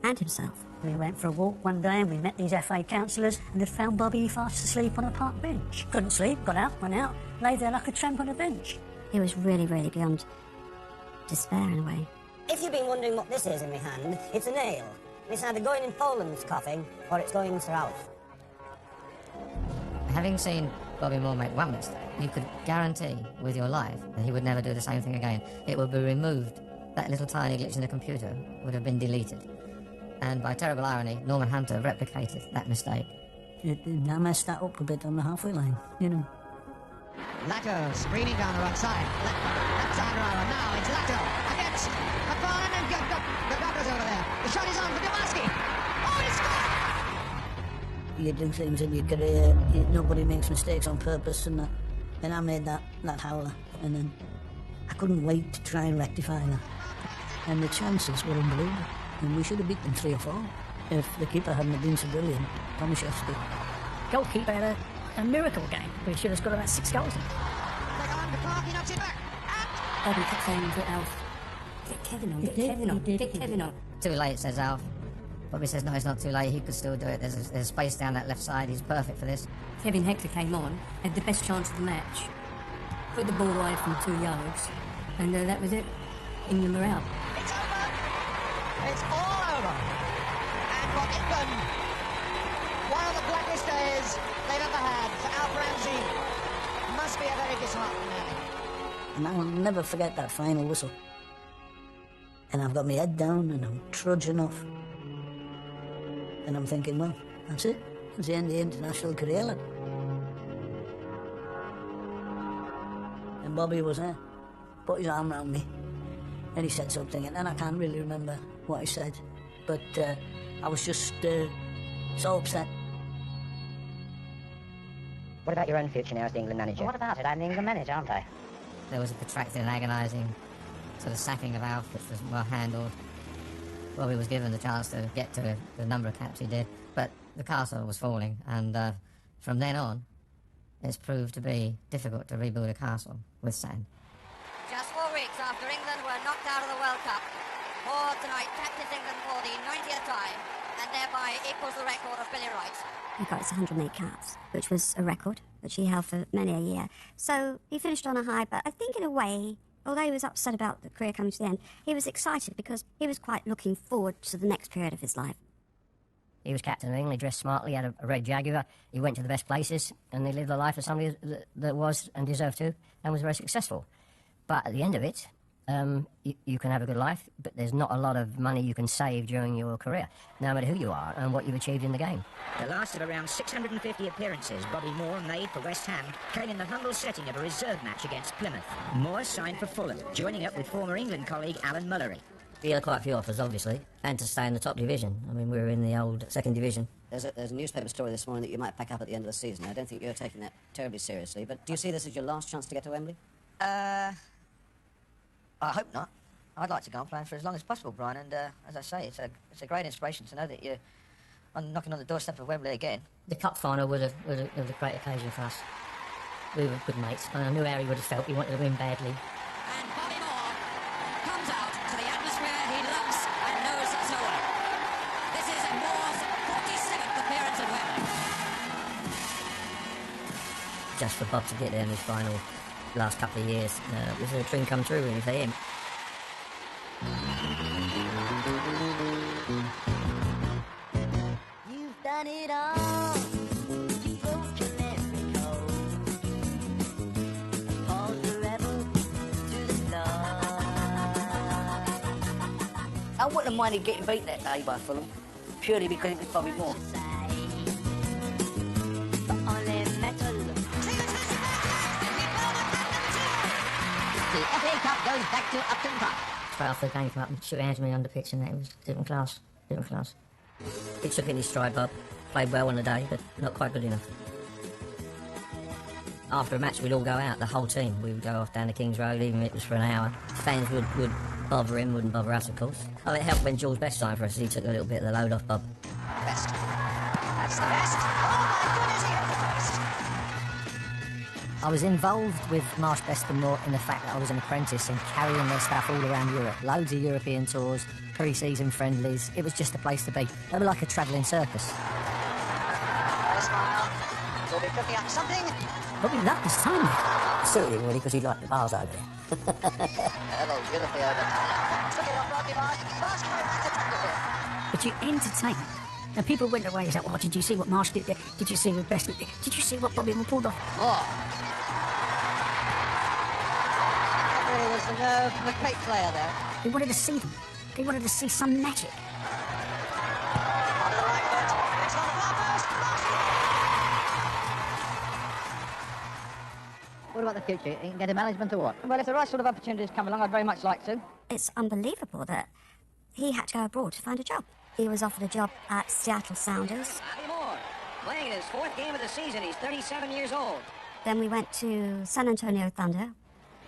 And himself. We went for a walk one day and we met these FA councillors and had found Bobby fast asleep on a park bench. Couldn't sleep, got out, went out, lay there like a tramp on a bench. He was really, really beyond despair in a way. If you've been wondering what this is in my hand, it's a nail. It's either going in Poland's coffin or it's going into Ralph. Having seen Bobby Moore make one mistake, you could guarantee with your life that he would never do the same thing again. It would be removed. That little tiny glitch in the computer would have been deleted. And by terrible irony, Norman Hunter replicated that mistake. I messed that up a bit on the halfway line, you know. Lato screening down the right side. Left side driver. Now it's Lato against McFarlane and Gaga's over there. The shot is on for Demaski. Oh, he scored! You do things in your career, nobody makes mistakes on purpose and that. And I made that howler, and then I couldn't wait to try and rectify that. And the chances were unbelievable. And we should have beaten 3 or 4 if the keeper hadn't been so brilliant. Tomaszewski. Goalkeeper had a miracle game. We should have scored about 6 goals. They go under Clark, he knocks it back. Bobby kept saying to Alf, Get Kevin on, get Kevin on, get Kevin on. Too late, says Alf. Bobby says, no, it's not too late. He could still do it. There's space down that left side. He's perfect for this. Kevin Hector came on, had the best chance of the match, put the ball wide from 2 yards, and that was it. England were out. It's over. It's all over. And for England, one of the blackest days they've ever had for Alf Ramsey, must be a very disheartening day. And I'll never forget that final whistle. And I've got my head down and I'm trudging off. And I'm thinking, well, that's it. That's the end of the international career, lad. And Bobby was there, put his arm around me, and he said something, and I can't really remember what he said, but I was just so upset. What about your own future now as the England manager? Well, what about it? I'm the England manager, aren't I? There was a protracted and agonising sort of sacking of Alf, which was well handled. Bobby was given the chance to get to the number of caps he did, but the castle was falling, and from then on, it's proved to be difficult to rebuild a castle with sand. Just 4 weeks after England were knocked out of the World Cup, Moore tonight captains England for the 90th time, and thereby equals the record of Billy Wright. He got his 108 caps, which was a record which he held for many a year. So he finished on a high, but I think in a way, although he was upset about the career coming to the end, he was excited because he was quite looking forward to the next period of his life. He was captain of England, he dressed smartly, had a red Jaguar, he went to the best places, and he lived the life of somebody that was and deserved to, and was very successful. But at the end of it, you can have a good life, but there's not a lot of money you can save during your career, no matter who you are and what you've achieved in the game. The last of around 650 appearances Bobby Moore made for West Ham came in the humble setting of a reserve match against Plymouth. Moore signed for Fulham, joining up with former England colleague Alan Mullery. He had quite a few offers, obviously, and to stay in the top division. I mean, we were in the old second division. There's a newspaper story this morning that you might pack up at the end of the season. I don't think you're taking that terribly seriously, but do you see this as your last chance to get to Wembley? I hope not. I'd like to go on playing for as long as possible, Brian, and as I say, it's a great inspiration to know that you're knocking on the doorstep of Wembley again. The cup final was a great occasion for us. We were good mates, and I knew how he would have felt. He wanted to win badly. And Bobby Moore comes out to the atmosphere he loves and knows so well. This is Moore's 47th appearance at Wembley. Just for Bob to get there in his final last couple of years, it was a dream come true really for him. I wouldn't have minded getting beat that day by Fulham, purely because it was Bobby Moore. The FA Cup goes back to Upton Park. Straight after the game, came up and shook hands with me on the pitch, and it was different class. He took it in his stride, Bob. Played well on the day, but not quite good enough. After a match, we'd all go out, the whole team. We would go off down the King's Road, even if it was for an hour. Fans would bother him, wouldn't bother us, of course. Oh, it helped when George Best signed for us. He took a little bit of the load off Bob. Best. That's the best. Oh my goodness, he hit the post. I was involved with Marsh Best and Moore in the fact that I was an apprentice and carrying their stuff all around Europe. Loads of European tours, pre-season friendlies. It was just a place to be. They were like a travelling circus. A smile. Will be cooking up something. Bobby loved his time. Certainly would, because he liked the bars over there. Hello, beautifully over. Took it off Rodney Marsh. Marsh coming back to tackle him. But you entertain. And people went away and said, oh, did you see what Marsh did there? Did you see what Best did there? Did you see what Bobby Moore pulled off? Oh. That really was the nerve of a great player there. They wanted to see them. They wanted to see some magic. On the right foot. It's on the far post. What about the future? You can get a management or what? Well, if the right sort of opportunities come along, I'd very much like to. It's unbelievable that he had to go abroad to find a job. He was offered a job at Seattle Sounders. Bobby Moore, playing his 4th game of the season. He's 37 years old. Then we went to San Antonio Thunder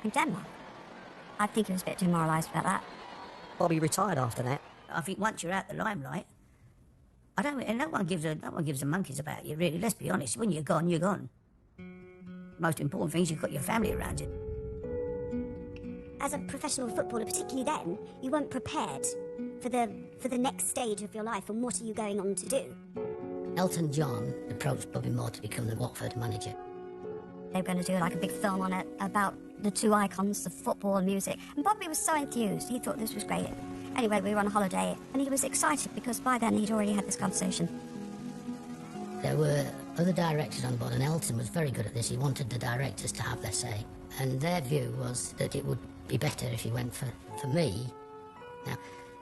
in Denmark. I think he was a bit demoralised about that. Bobby retired after that. I think once you're out the limelight, and no one gives a monkeys about you, really. Let's be honest. When you're gone, you're gone. Most important thing is you've got your family around you. As a professional footballer, particularly then, you weren't prepared for the next stage of your life and what are you going on to do. Elton John approached Bobby Moore to become the Watford manager. They were going to do like a big film on it about the two icons of football and music. And Bobby was so enthused. He thought this was great. Anyway, we were on a holiday and he was excited because by then he'd already had this conversation. There were other directors on board, and Elton was very good at this. He wanted the directors to have their say. And their view was that it would be better if he went for me. Now,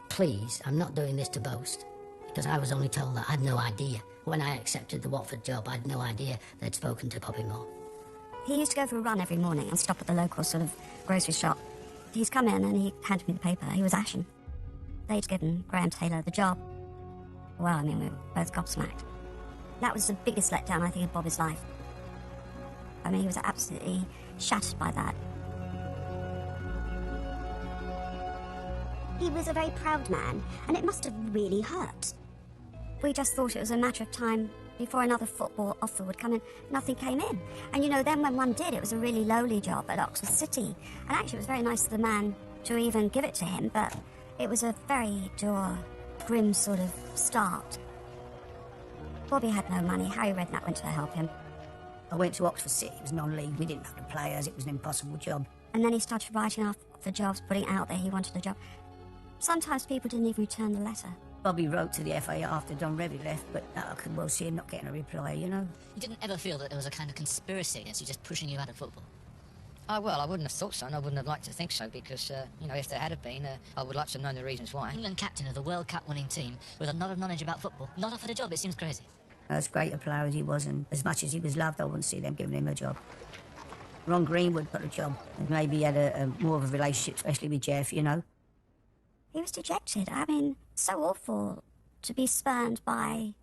please, I'm not doing this to boast, because I was only told that I had no idea. When I accepted the Watford job, I had no idea they'd spoken to Bobby Moore. He used to go for a run every morning and stop at the local sort of grocery shop. He's come in and he handed me the paper. He was ashen. They'd given Graham Taylor the job. Well, I mean, we were both gobsmacked. That was the biggest letdown, I think, of Bobby's life. I mean, he was absolutely shattered by that. He was a very proud man, and it must have really hurt. We just thought it was a matter of time before another football offer would come in. Nothing came in. And, you know, then when one did, it was a really lowly job at Oxford City. And actually, it was very nice of the man to even give it to him, but it was a very dour, grim sort of start. Bobby had no money. Harry Redknapp went to help him. I went to Oxford City. It was non-league. We didn't have the players. It was an impossible job. And then he started writing off the jobs, putting out there he wanted a job. Sometimes people didn't even return the letter. Bobby wrote to the FA after Don Revie left, but I could well see him not getting a reply, you know. You didn't ever feel that there was a kind of conspiracy against you, just pushing you out of football? Well, I wouldn't have thought so, and I wouldn't have liked to think so, because, you know, if there had been, I would like to know the reasons why. England captain of the World Cup winning team with a lot of knowledge about football, not offered a job, it seems crazy. As great a player as he was, and as much as he was loved, I wouldn't see them giving him a job. Ron Greenwood got a job, and maybe he had a more of a relationship, especially with Jeff, you know. He was dejected. I mean, so awful to be spurned by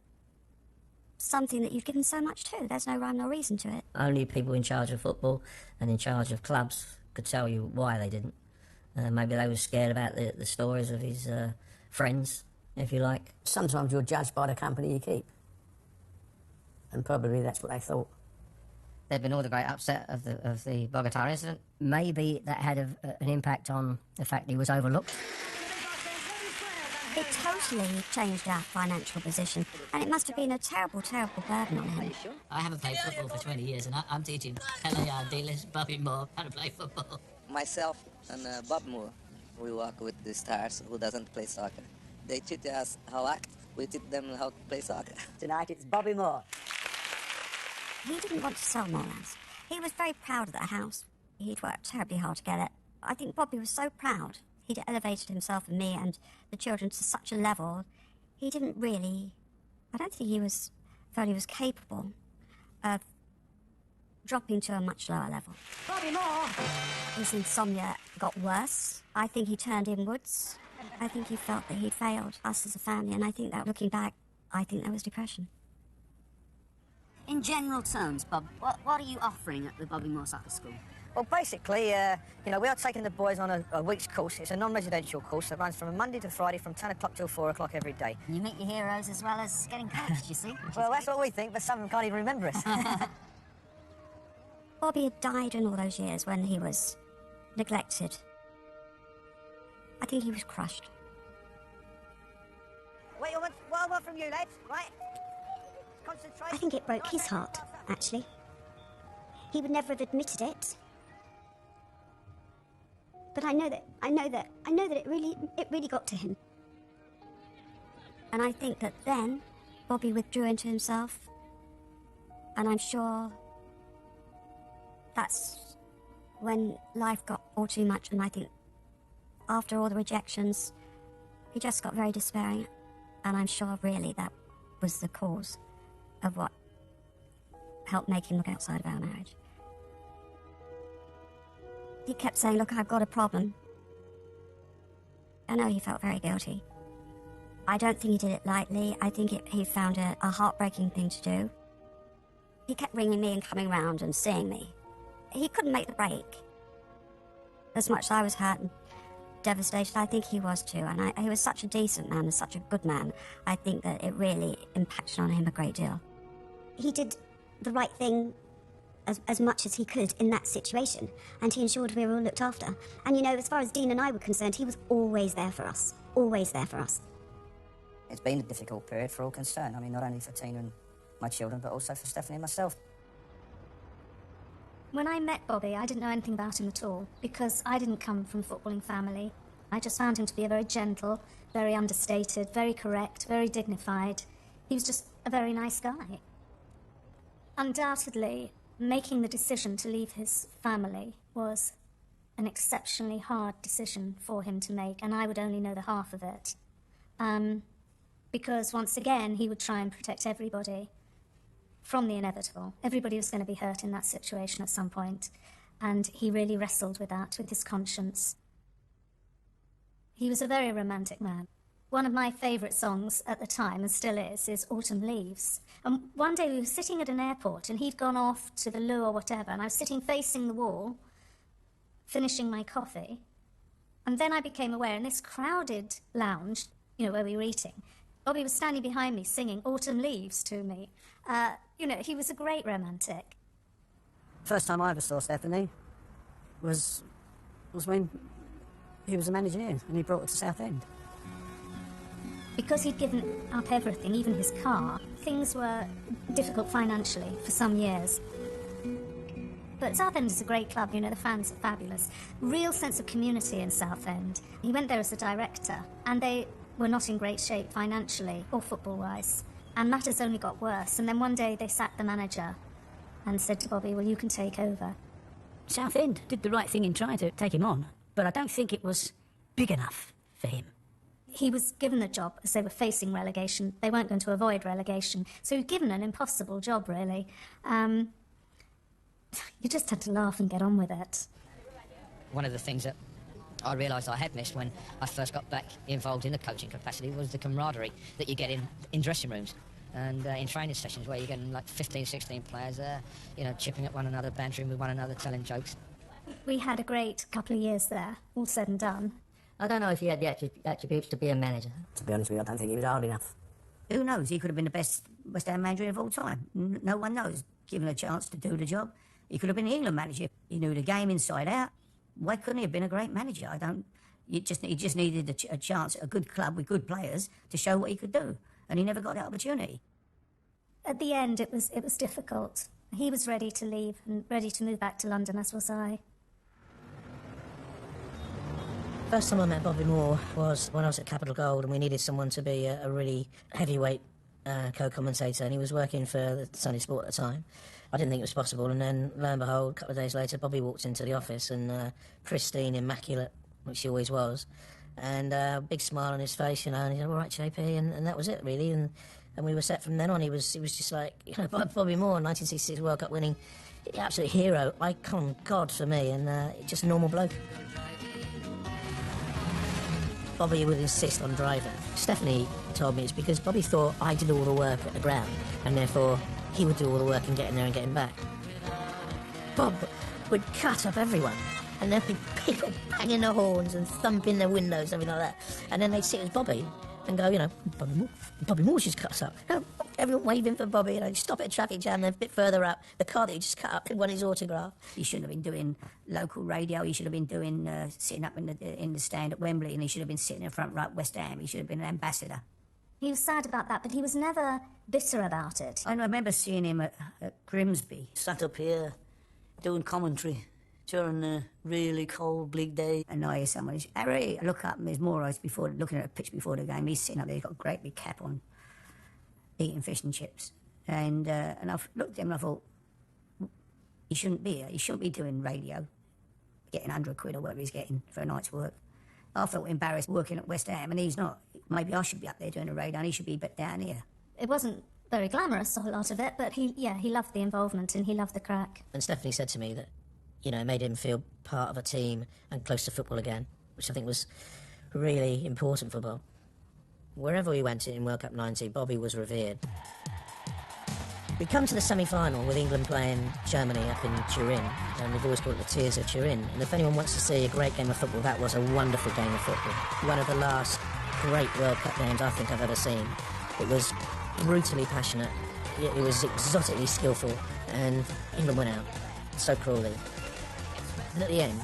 something that you've given so much to. There's no rhyme nor reason to it. Only people in charge of football and in charge of clubs could tell you why they didn't. Maybe they were scared about the stories of his friends, if you like. Sometimes you're judged by the company you keep. And probably that's what they thought. There'd been all the great upset of the Bogota incident. Maybe that had an impact on the fact he was overlooked. It totally changed our financial position, and it must have been a terrible, terrible burden on him. I haven't played football for 20 years, and I'm teaching LAR dealers, Bobby Moore, how to play football. Myself and Bob Moore, we work with the stars who doesn't play soccer. They teach us how to act, we teach them how to play soccer. Tonight it's Bobby Moore. He didn't want to sell Moorlands. He was very proud of that house. He'd worked terribly hard to get it. I think Bobby was so proud. He'd elevated himself and me and the children to such a level, he didn't really... I don't think he felt he was capable of dropping to a much lower level. Bobby Moore! His insomnia got worse. I think he turned inwards. I think he felt that he'd failed us as a family, and I think that, looking back, I think that was depression. In general terms, Bob, what are you offering at the Bobby Moore Soccer School? Well, basically, we are taking the boys on a week's course. It's a non-residential course that runs from a Monday to Friday from 10 o'clock till 4 o'clock every day. You meet your heroes as well as getting coached, you see? Well, that's what we think, but some of them can't even remember us. Bobby had died in all those years when he was neglected. I think he was crushed. What I want from you, lads, right? Concentrate. I think it broke his heart, actually. He would never have admitted it. But I know that it really got to him. And I think that then Bobby withdrew into himself, and I'm sure that's when life got all too much, and I think after all the rejections, he just got very despairing, and I'm sure really that was the cause of what helped make him look outside of our marriage. He kept saying, look, I've got a problem. I know he felt very guilty. I don't think he did it lightly. I think he found it a heartbreaking thing to do. He kept ringing me and coming round and seeing me. He couldn't make the break. As much as I was hurt and devastated, I think he was too. And he was such a decent man and such a good man. I think that it really impacted on him a great deal. He did the right thing as much as he could in that situation, and he ensured we were all looked after. And as far as Dean and I were concerned, he was always there for us. Always there for us. It's been a difficult period for all concerned. I mean, not only for Tina and my children, but also for Stephanie and myself. When I met Bobby, I didn't know anything about him at all, because I didn't come from a footballing family. I just found him to be a very gentle, very understated, very correct, very dignified. He was just a very nice guy. Undoubtedly, making the decision to leave his family was an exceptionally hard decision for him to make, and I would only know the half of it. Because, once again, he would try and protect everybody from the inevitable. Everybody was going to be hurt in that situation at some point, and he really wrestled with that, with his conscience. He was a very romantic man. One of my favourite songs at the time, and still is Autumn Leaves. And one day we were sitting at an airport, and he'd gone off to the loo or whatever, and I was sitting facing the wall, finishing my coffee, and then I became aware, in this crowded lounge, where we were eating, Bobby was standing behind me singing Autumn Leaves to me. He was a great romantic. First time I ever saw Stephanie was when he was a manager here, and he brought her to Southend. Because he'd given up everything, even his car, things were difficult financially for some years. But Southend is a great club, the fans are fabulous. Real sense of community in Southend. He went there as a director, and they were not in great shape financially or football-wise. And matters only got worse. And then one day they sacked the manager and said to Bobby, well, you can take over. Southend did the right thing in trying to take him on, but I don't think it was big enough for him. He was given the job as they were facing relegation. They weren't going to avoid relegation. So he was given an impossible job, really. You just had to laugh and get on with it. One of the things that I realised I had missed when I first got back involved in the coaching capacity was the camaraderie that you get in dressing rooms and in training sessions where you're getting like 15, 16 players chipping at one another, bantering with one another, telling jokes. We had a great couple of years there, all said and done. I don't know if he had the attributes to be a manager. To be honest with you, I don't think he was old enough. Who knows? He could have been the best West Ham manager of all time. No one knows. Given a chance to do the job, he could have been the England manager. He knew the game inside out. Why couldn't he have been a great manager? He just needed a chance at a good club with good players to show what he could do, and he never got that opportunity. At the end, it was difficult. He was ready to leave and ready to move back to London, as was I. First time I met Bobby Moore was when I was at Capital Gold, and we needed someone to be a really heavyweight co-commentator, and he was working for the Sunday Sport at the time. I didn't think it was possible, and then, lo and behold, a couple of days later, Bobby walked into the office, and pristine, immaculate which he always was, and a big smile on his face, you know, and he said, all right, JP, and that was it, really, and we were set from then on. He was just like, you know, Bobby Moore, 1966 World Cup winning, absolute hero, icon, god for me, and just a normal bloke. Bobby would insist on driving. Stephanie told me it's because Bobby thought I did all the work at the ground, and therefore he would do all the work in getting there and getting back. Bob would cut up everyone, and there'd be people banging their horns and thumping their windows, everything like that. And then they'd see it as Bobby and go, you know, Bobby Moore's just cut us up. You know, everyone waving for Bobby, you know, stop at a traffic jam, then a bit further up, the car that he just cut up and won his autograph. He shouldn't have been doing local radio. He should have been doing sitting up in the stand at Wembley, and he should have been sitting in front right West Ham. He should have been an ambassador. He was sad about that, but he was never bitter about it. I remember seeing him at Grimsby. Sat up here doing commentary during a really cold, bleak day. And I hear someone, Harry, I look up and there's Morris looking at a pitch before the game. He's sitting up there, he's got a great big cap on, eating fish and chips. And I've looked at him and I thought, he shouldn't be here. He shouldn't be doing radio, getting £100 or whatever he's getting for a night's work. I felt embarrassed working at West Ham, and he's not. Maybe I should be up there doing the radio, and he should be down here. It wasn't very glamorous, a whole lot of it, but he loved the involvement and he loved the crack. And Stephanie said to me that, you know, it made him feel part of a team and close to football again, which I think was really important for Bob. Wherever we went in World Cup 90, Bobby was revered. We come to the semi-final with England playing Germany up in Turin, and we've always called it the Tears of Turin. And if anyone wants to see a great game of football, that was a wonderful game of football. One of the last great World Cup games I think I've ever seen. It was brutally passionate, it was exotically skillful, and England went out so cruelly. And at the end,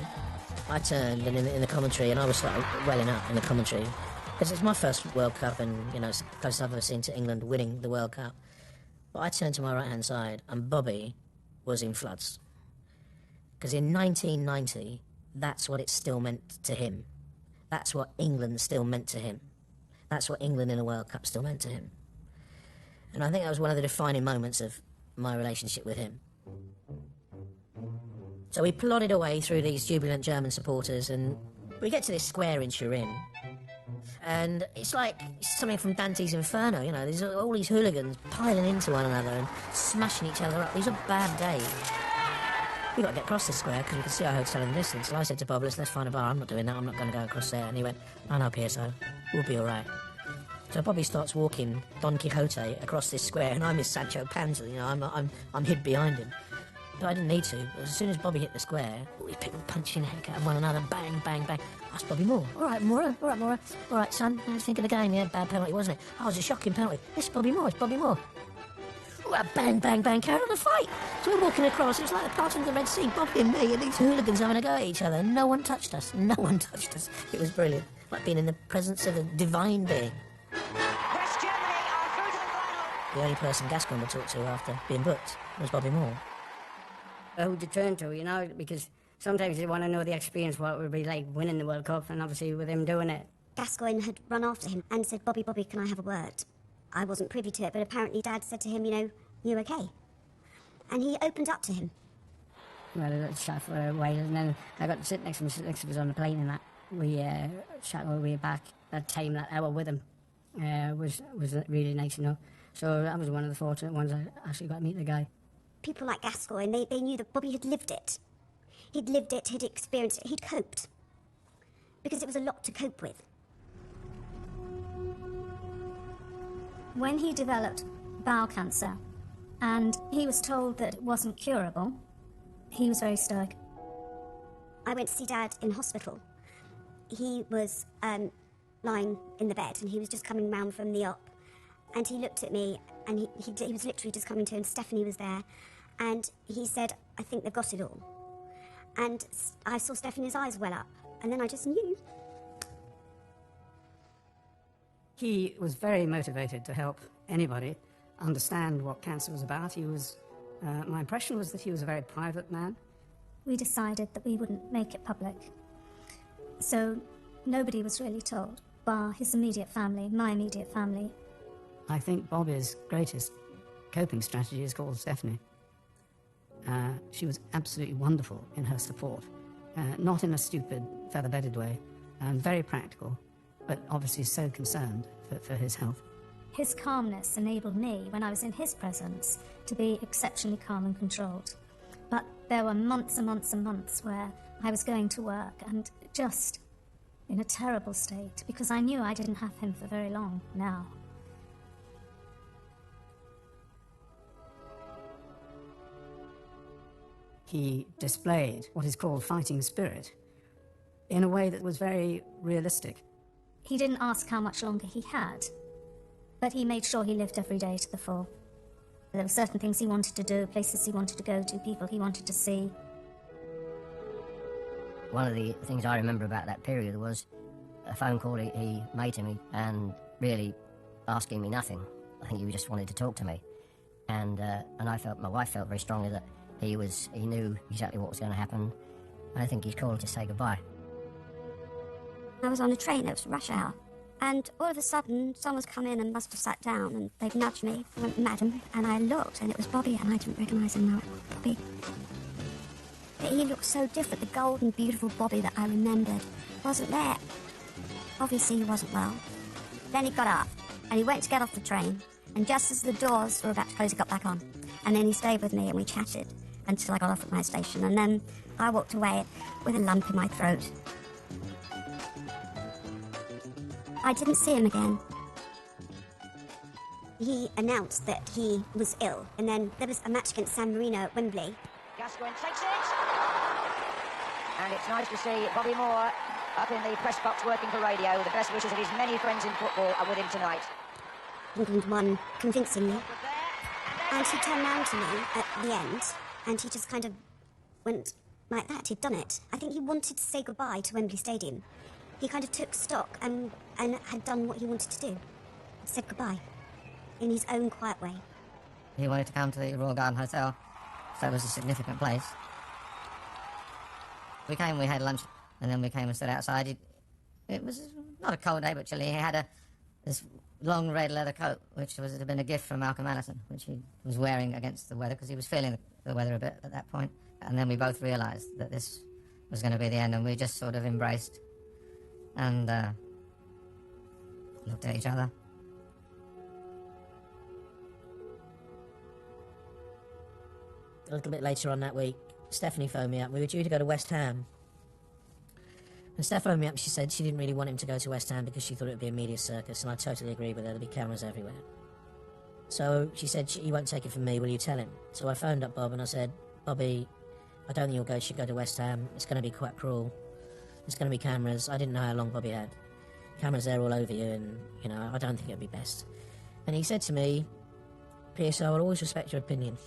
I turned and in the commentary, and I was like welling up in the commentary, because it's my first World Cup, and you know, it's the closest I've ever seen to England winning the World Cup. But I turned to my right-hand side, and Bobby was in floods. Because in 1990, that's what it still meant to him. That's what England still meant to him. That's what England in a World Cup still meant to him. And I think that was one of the defining moments of my relationship with him. So we plodded away through these jubilant German supporters, and we get to this square in Turin. And it's like something from Dante's Inferno, you know, there's all these hooligans piling into one another and smashing each other up. These are bad days. We got to get across the square because we could see our hotel in the distance. So I said to Bob, let's find a bar. I'm not doing that, I'm not going to go across there. And he went, no, Pierso, we'll be all right. So Bobby starts walking Don Quixote across this square, and I'm his Sancho Panza, you know, I'm hid behind him. But I didn't need to. As soon as Bobby hit the square, all these people punching the heck out of one another, bang, bang, bang. Asked Bobby Moore. All right, Moore. All right, son, what do you think of the game? Yeah, bad penalty, wasn't it? Oh, it was a shocking penalty. It's Bobby Moore, All right, bang, bang, bang, carry on the fight. So we're walking across, it was like the parting of the Red Sea, Bobby and me, and these hooligans having a go at each other. No one touched us. It was brilliant. Like being in the presence of a divine being. West Germany are through to the final. The only person Gascoigne would talk to after being booked was Bobby Moore. Who to turn to, you know, because sometimes you want to know the experience, what it would be like winning the World Cup, and obviously with him doing it. Gascoigne had run after him and said, Bobby, can I have a word? I wasn't privy to it, but apparently Dad said to him, you know, you okay? And he opened up to him. Well, I chat for a while, and then I got to sit next to him, next to us on the plane, and that. We chat all the way back. That time, that hour with him, was really nice, you know. So that was one of the fortunate ones. I actually got to meet the guy. People like Gascoigne, they knew that Bobby had lived it. He'd lived it, he'd experienced it, he'd coped. Because it was a lot to cope with. When he developed bowel cancer, and he was told that it wasn't curable, he was very stoic. I went to see Dad in hospital. He was lying in the bed, and he was just coming round from the op. And he looked at me, and he was literally just coming to, and Stephanie was there. And he said, I think they've got it all. And I saw Stephanie's eyes well up, and then I just knew. He was very motivated to help anybody understand what cancer was about. He was, my impression was that he was a very private man. We decided that we wouldn't make it public. So nobody was really told, bar his immediate family, my immediate family. I think Bobby's greatest coping strategy is called Stephanie. She was absolutely wonderful in her support, not in a stupid, feather-bedded way, very practical, but obviously so concerned for his health. His calmness enabled me, when I was in his presence, to be exceptionally calm and controlled. But there were months and months and months where I was going to work and just in a terrible state, because I knew I didn't have him for very long now. He displayed what is called fighting spirit in a way that was very realistic. He didn't ask how much longer he had, but he made sure he lived every day to the full. There were certain things he wanted to do, places he wanted to go to, people he wanted to see. One of the things I remember about that period was a phone call he made to me, and really asking me nothing. I think he just wanted to talk to me. And I felt, my wife felt very strongly that he knew exactly what was going to happen. And I think he called to say goodbye. I was on a train, it was rush hour, and all of a sudden someone's come in and must have sat down, and they've nudged me, went, "Madam," and I looked, and it was Bobby, and I didn't recognise him now. Bobby. But he looked so different. The golden, beautiful Bobby that I remembered wasn't there. Obviously he wasn't well. Then he got up, and he went to get off the train, and just as the doors were about to close, he got back on. And then he stayed with me, and we chatted until I got off at my station, and then I walked away with a lump in my throat. I didn't see him again. He announced that he was ill, and then there was a match against San Marino at Wembley. Gascoigne takes it. And it's nice to see Bobby Moore up in the press box working for radio. The best wishes of his many friends in football are with him tonight. England won convincingly. And he turned round to me at the end, and he just kind of went like that. He'd done it. I think he wanted to say goodbye to Wembley Stadium. He kind of took stock and had done what he wanted to do. He said goodbye in his own quiet way. He wanted to come to the Royal Garden Hotel, so it was a significant place. We came, we had lunch, and then we came and stood outside. It was not a cold day, but chilly. He had this long red leather coat, which had been a gift from Malcolm Allison, which he was wearing against the weather, because he was feeling the weather a bit at that point. And then we both realised that this was going to be the end, and we just sort of embraced and looked at each other. A little bit later on that week, Stephanie phoned me up. We were due to go to West Ham. And Steph phoned me up, she said she didn't really want him to go to West Ham because she thought it would be a media circus, and I totally agree with her. There'd be cameras everywhere. So she said, he won't take it from me, will you tell him? So I phoned up Bob and I said, Bobby, I don't think you should go to West Ham. It's going to be quite cruel. There's going to be cameras. I didn't know how long Bobby had. Cameras there all over you, and, you know, I don't think it'd be best. And he said to me, Pierce, I will always respect your opinion.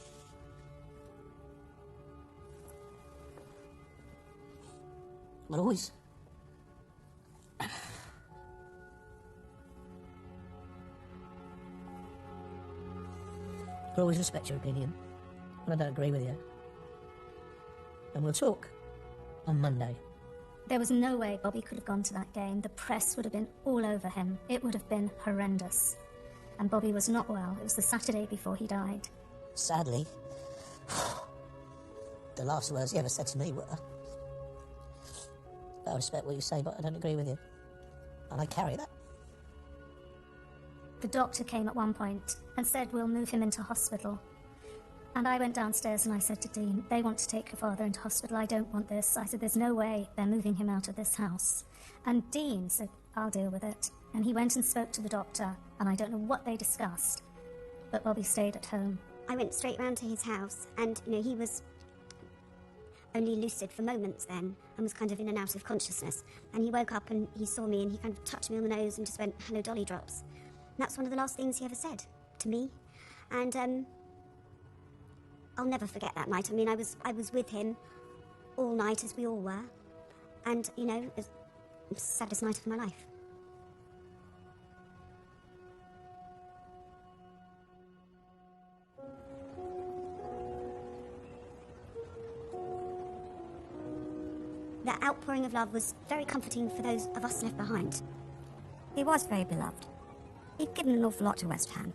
Well, always. I'll always respect your opinion, but I don't agree with you. And we'll talk on Monday. There was no way Bobby could have gone to that game. The press would have been all over him. It would have been horrendous. And Bobby was not well. It was the Saturday before he died. Sadly, the last words he ever said to me were, I respect what you say, but I don't agree with you. And I carry that. The doctor came at one point and said, we'll move him into hospital. And I went downstairs and I said to Dean, they want to take your father into hospital. I don't want this. I said, there's no way they're moving him out of this house. And Dean said, I'll deal with it. And he went and spoke to the doctor, and I don't know what they discussed, but Bobby stayed at home. I went straight round to his house, and, you know, he was only lucid for moments then, and was kind of in and out of consciousness. And he woke up and he saw me, and he kind of touched me on the nose and just went, hello, Dolly Drops. And that's one of the last things he ever said to me. And I'll never forget that night. I mean, I was with him all night, as we all were. And, you know, it was the saddest night of my life. The outpouring of love was very comforting for those of us left behind. He was very beloved. He'd given an awful lot to West Ham.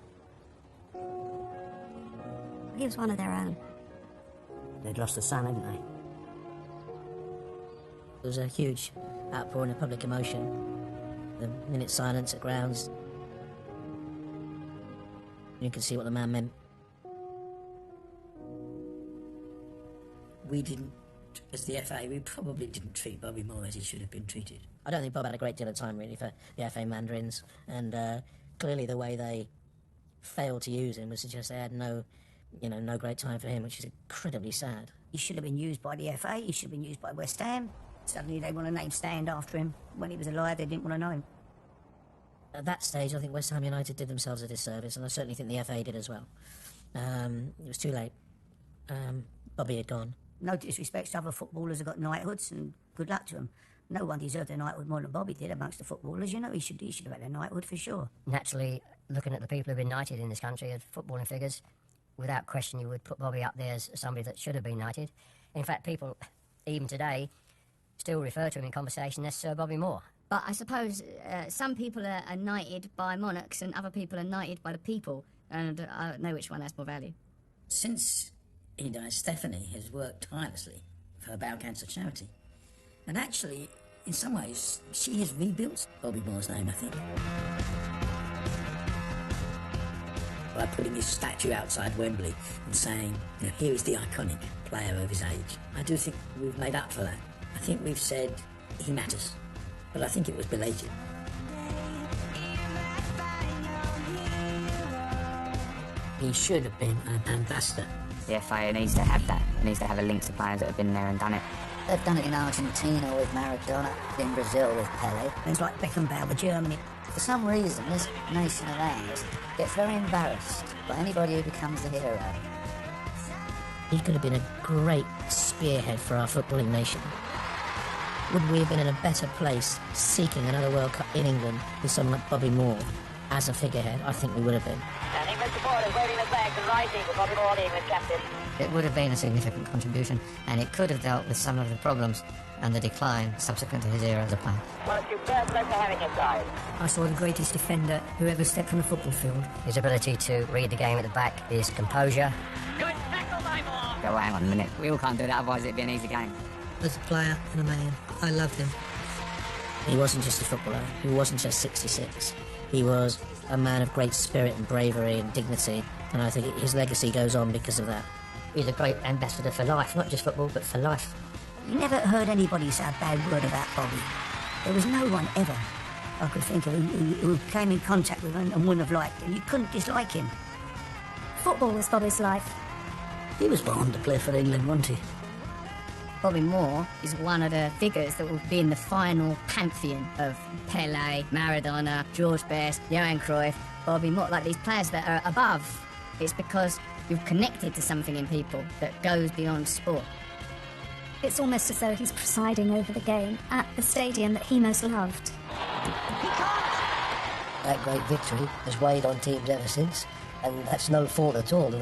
He was one of their own. They'd lost a son, hadn't they? There was a huge outpouring of public emotion. The minute silence at grounds. You could see what the man meant. We didn't, as the FA, we probably didn't treat Bobby Moore as he should have been treated. I don't think Bob had a great deal of time, really, for the FA mandarins, and clearly the way they failed to use him was to suggest they had no great time for him, which is incredibly sad. He should have been used by the FA, he should have been used by West Ham. Suddenly they want to name Stand after him. When he was alive, they didn't want to know him. At that stage, I think West Ham United did themselves a disservice, and I certainly think the FA did as well. It was too late. Bobby had gone. No disrespect to other footballers who got knighthoods, and good luck to them. No one deserved a knighthood more than Bobby did amongst the footballers. You know, he should have had a knighthood for sure. Naturally, looking at the people who've been knighted in this country as footballing figures, without question you would put Bobby up there as somebody that should have been knighted. In fact, people, even today, still refer to him in conversation as Sir Bobby Moore. But I suppose some people are knighted by monarchs and other people are knighted by the people, and I don't know which one has more value. Since he died, Stephanie has worked tirelessly for her bowel cancer charity. And actually, in some ways, she has rebuilt Bobby Moore's name, I think. By putting his statue outside Wembley and saying, here is the iconic player of his age. I do think we've made up for that. I think we've said he matters, but I think it was belated. He should have been an ambassador. The FA needs to have that. It needs to have a link to players that have been there and done it. They've done it in Argentina with Maradona, in Brazil with Pele. It's like Beckenbauer, Germany. For some reason, this nation of ours gets very embarrassed by anybody who becomes the hero. He could have been a great spearhead for our footballing nation. Would we have been in a better place seeking another World Cup in England with someone like Bobby Moore as a figurehead? I think we would have been. And England supporters waving the flags and rising for Bobby Moore, the England captain. It would have been a significant contribution, and it could have dealt with some of the problems and the decline subsequent to his era as a player. What a superb bloke to have in his side. I saw the greatest defender who ever stepped on a football field. His ability to read the game at the back, his composure. Good tackle by Moore. Go, hang on a minute. We all can't do that, otherwise it'd be an easy game. As a player and a man, I loved him. He wasn't just a footballer. He wasn't just 66. He was a man of great spirit and bravery and dignity, and I think his legacy goes on because of that. He's a great ambassador for life, not just football, but for life. You never heard anybody say a bad word about Bobby. There was no one ever I could think of who came in contact with him and wouldn't have liked him. You couldn't dislike him. Football was Bobby's life. He was born to play for England, wasn't he? Bobby Moore is one of the figures that will be in the final pantheon of Pele, Maradona, George Best, Johan Cruyff, Bobby Moore, like these players that are above. It's because you've connected to something in people that goes beyond sport. It's almost as though he's presiding over the game at the stadium that he most loved. That great victory has weighed on teams ever since, and that's no fault at all of the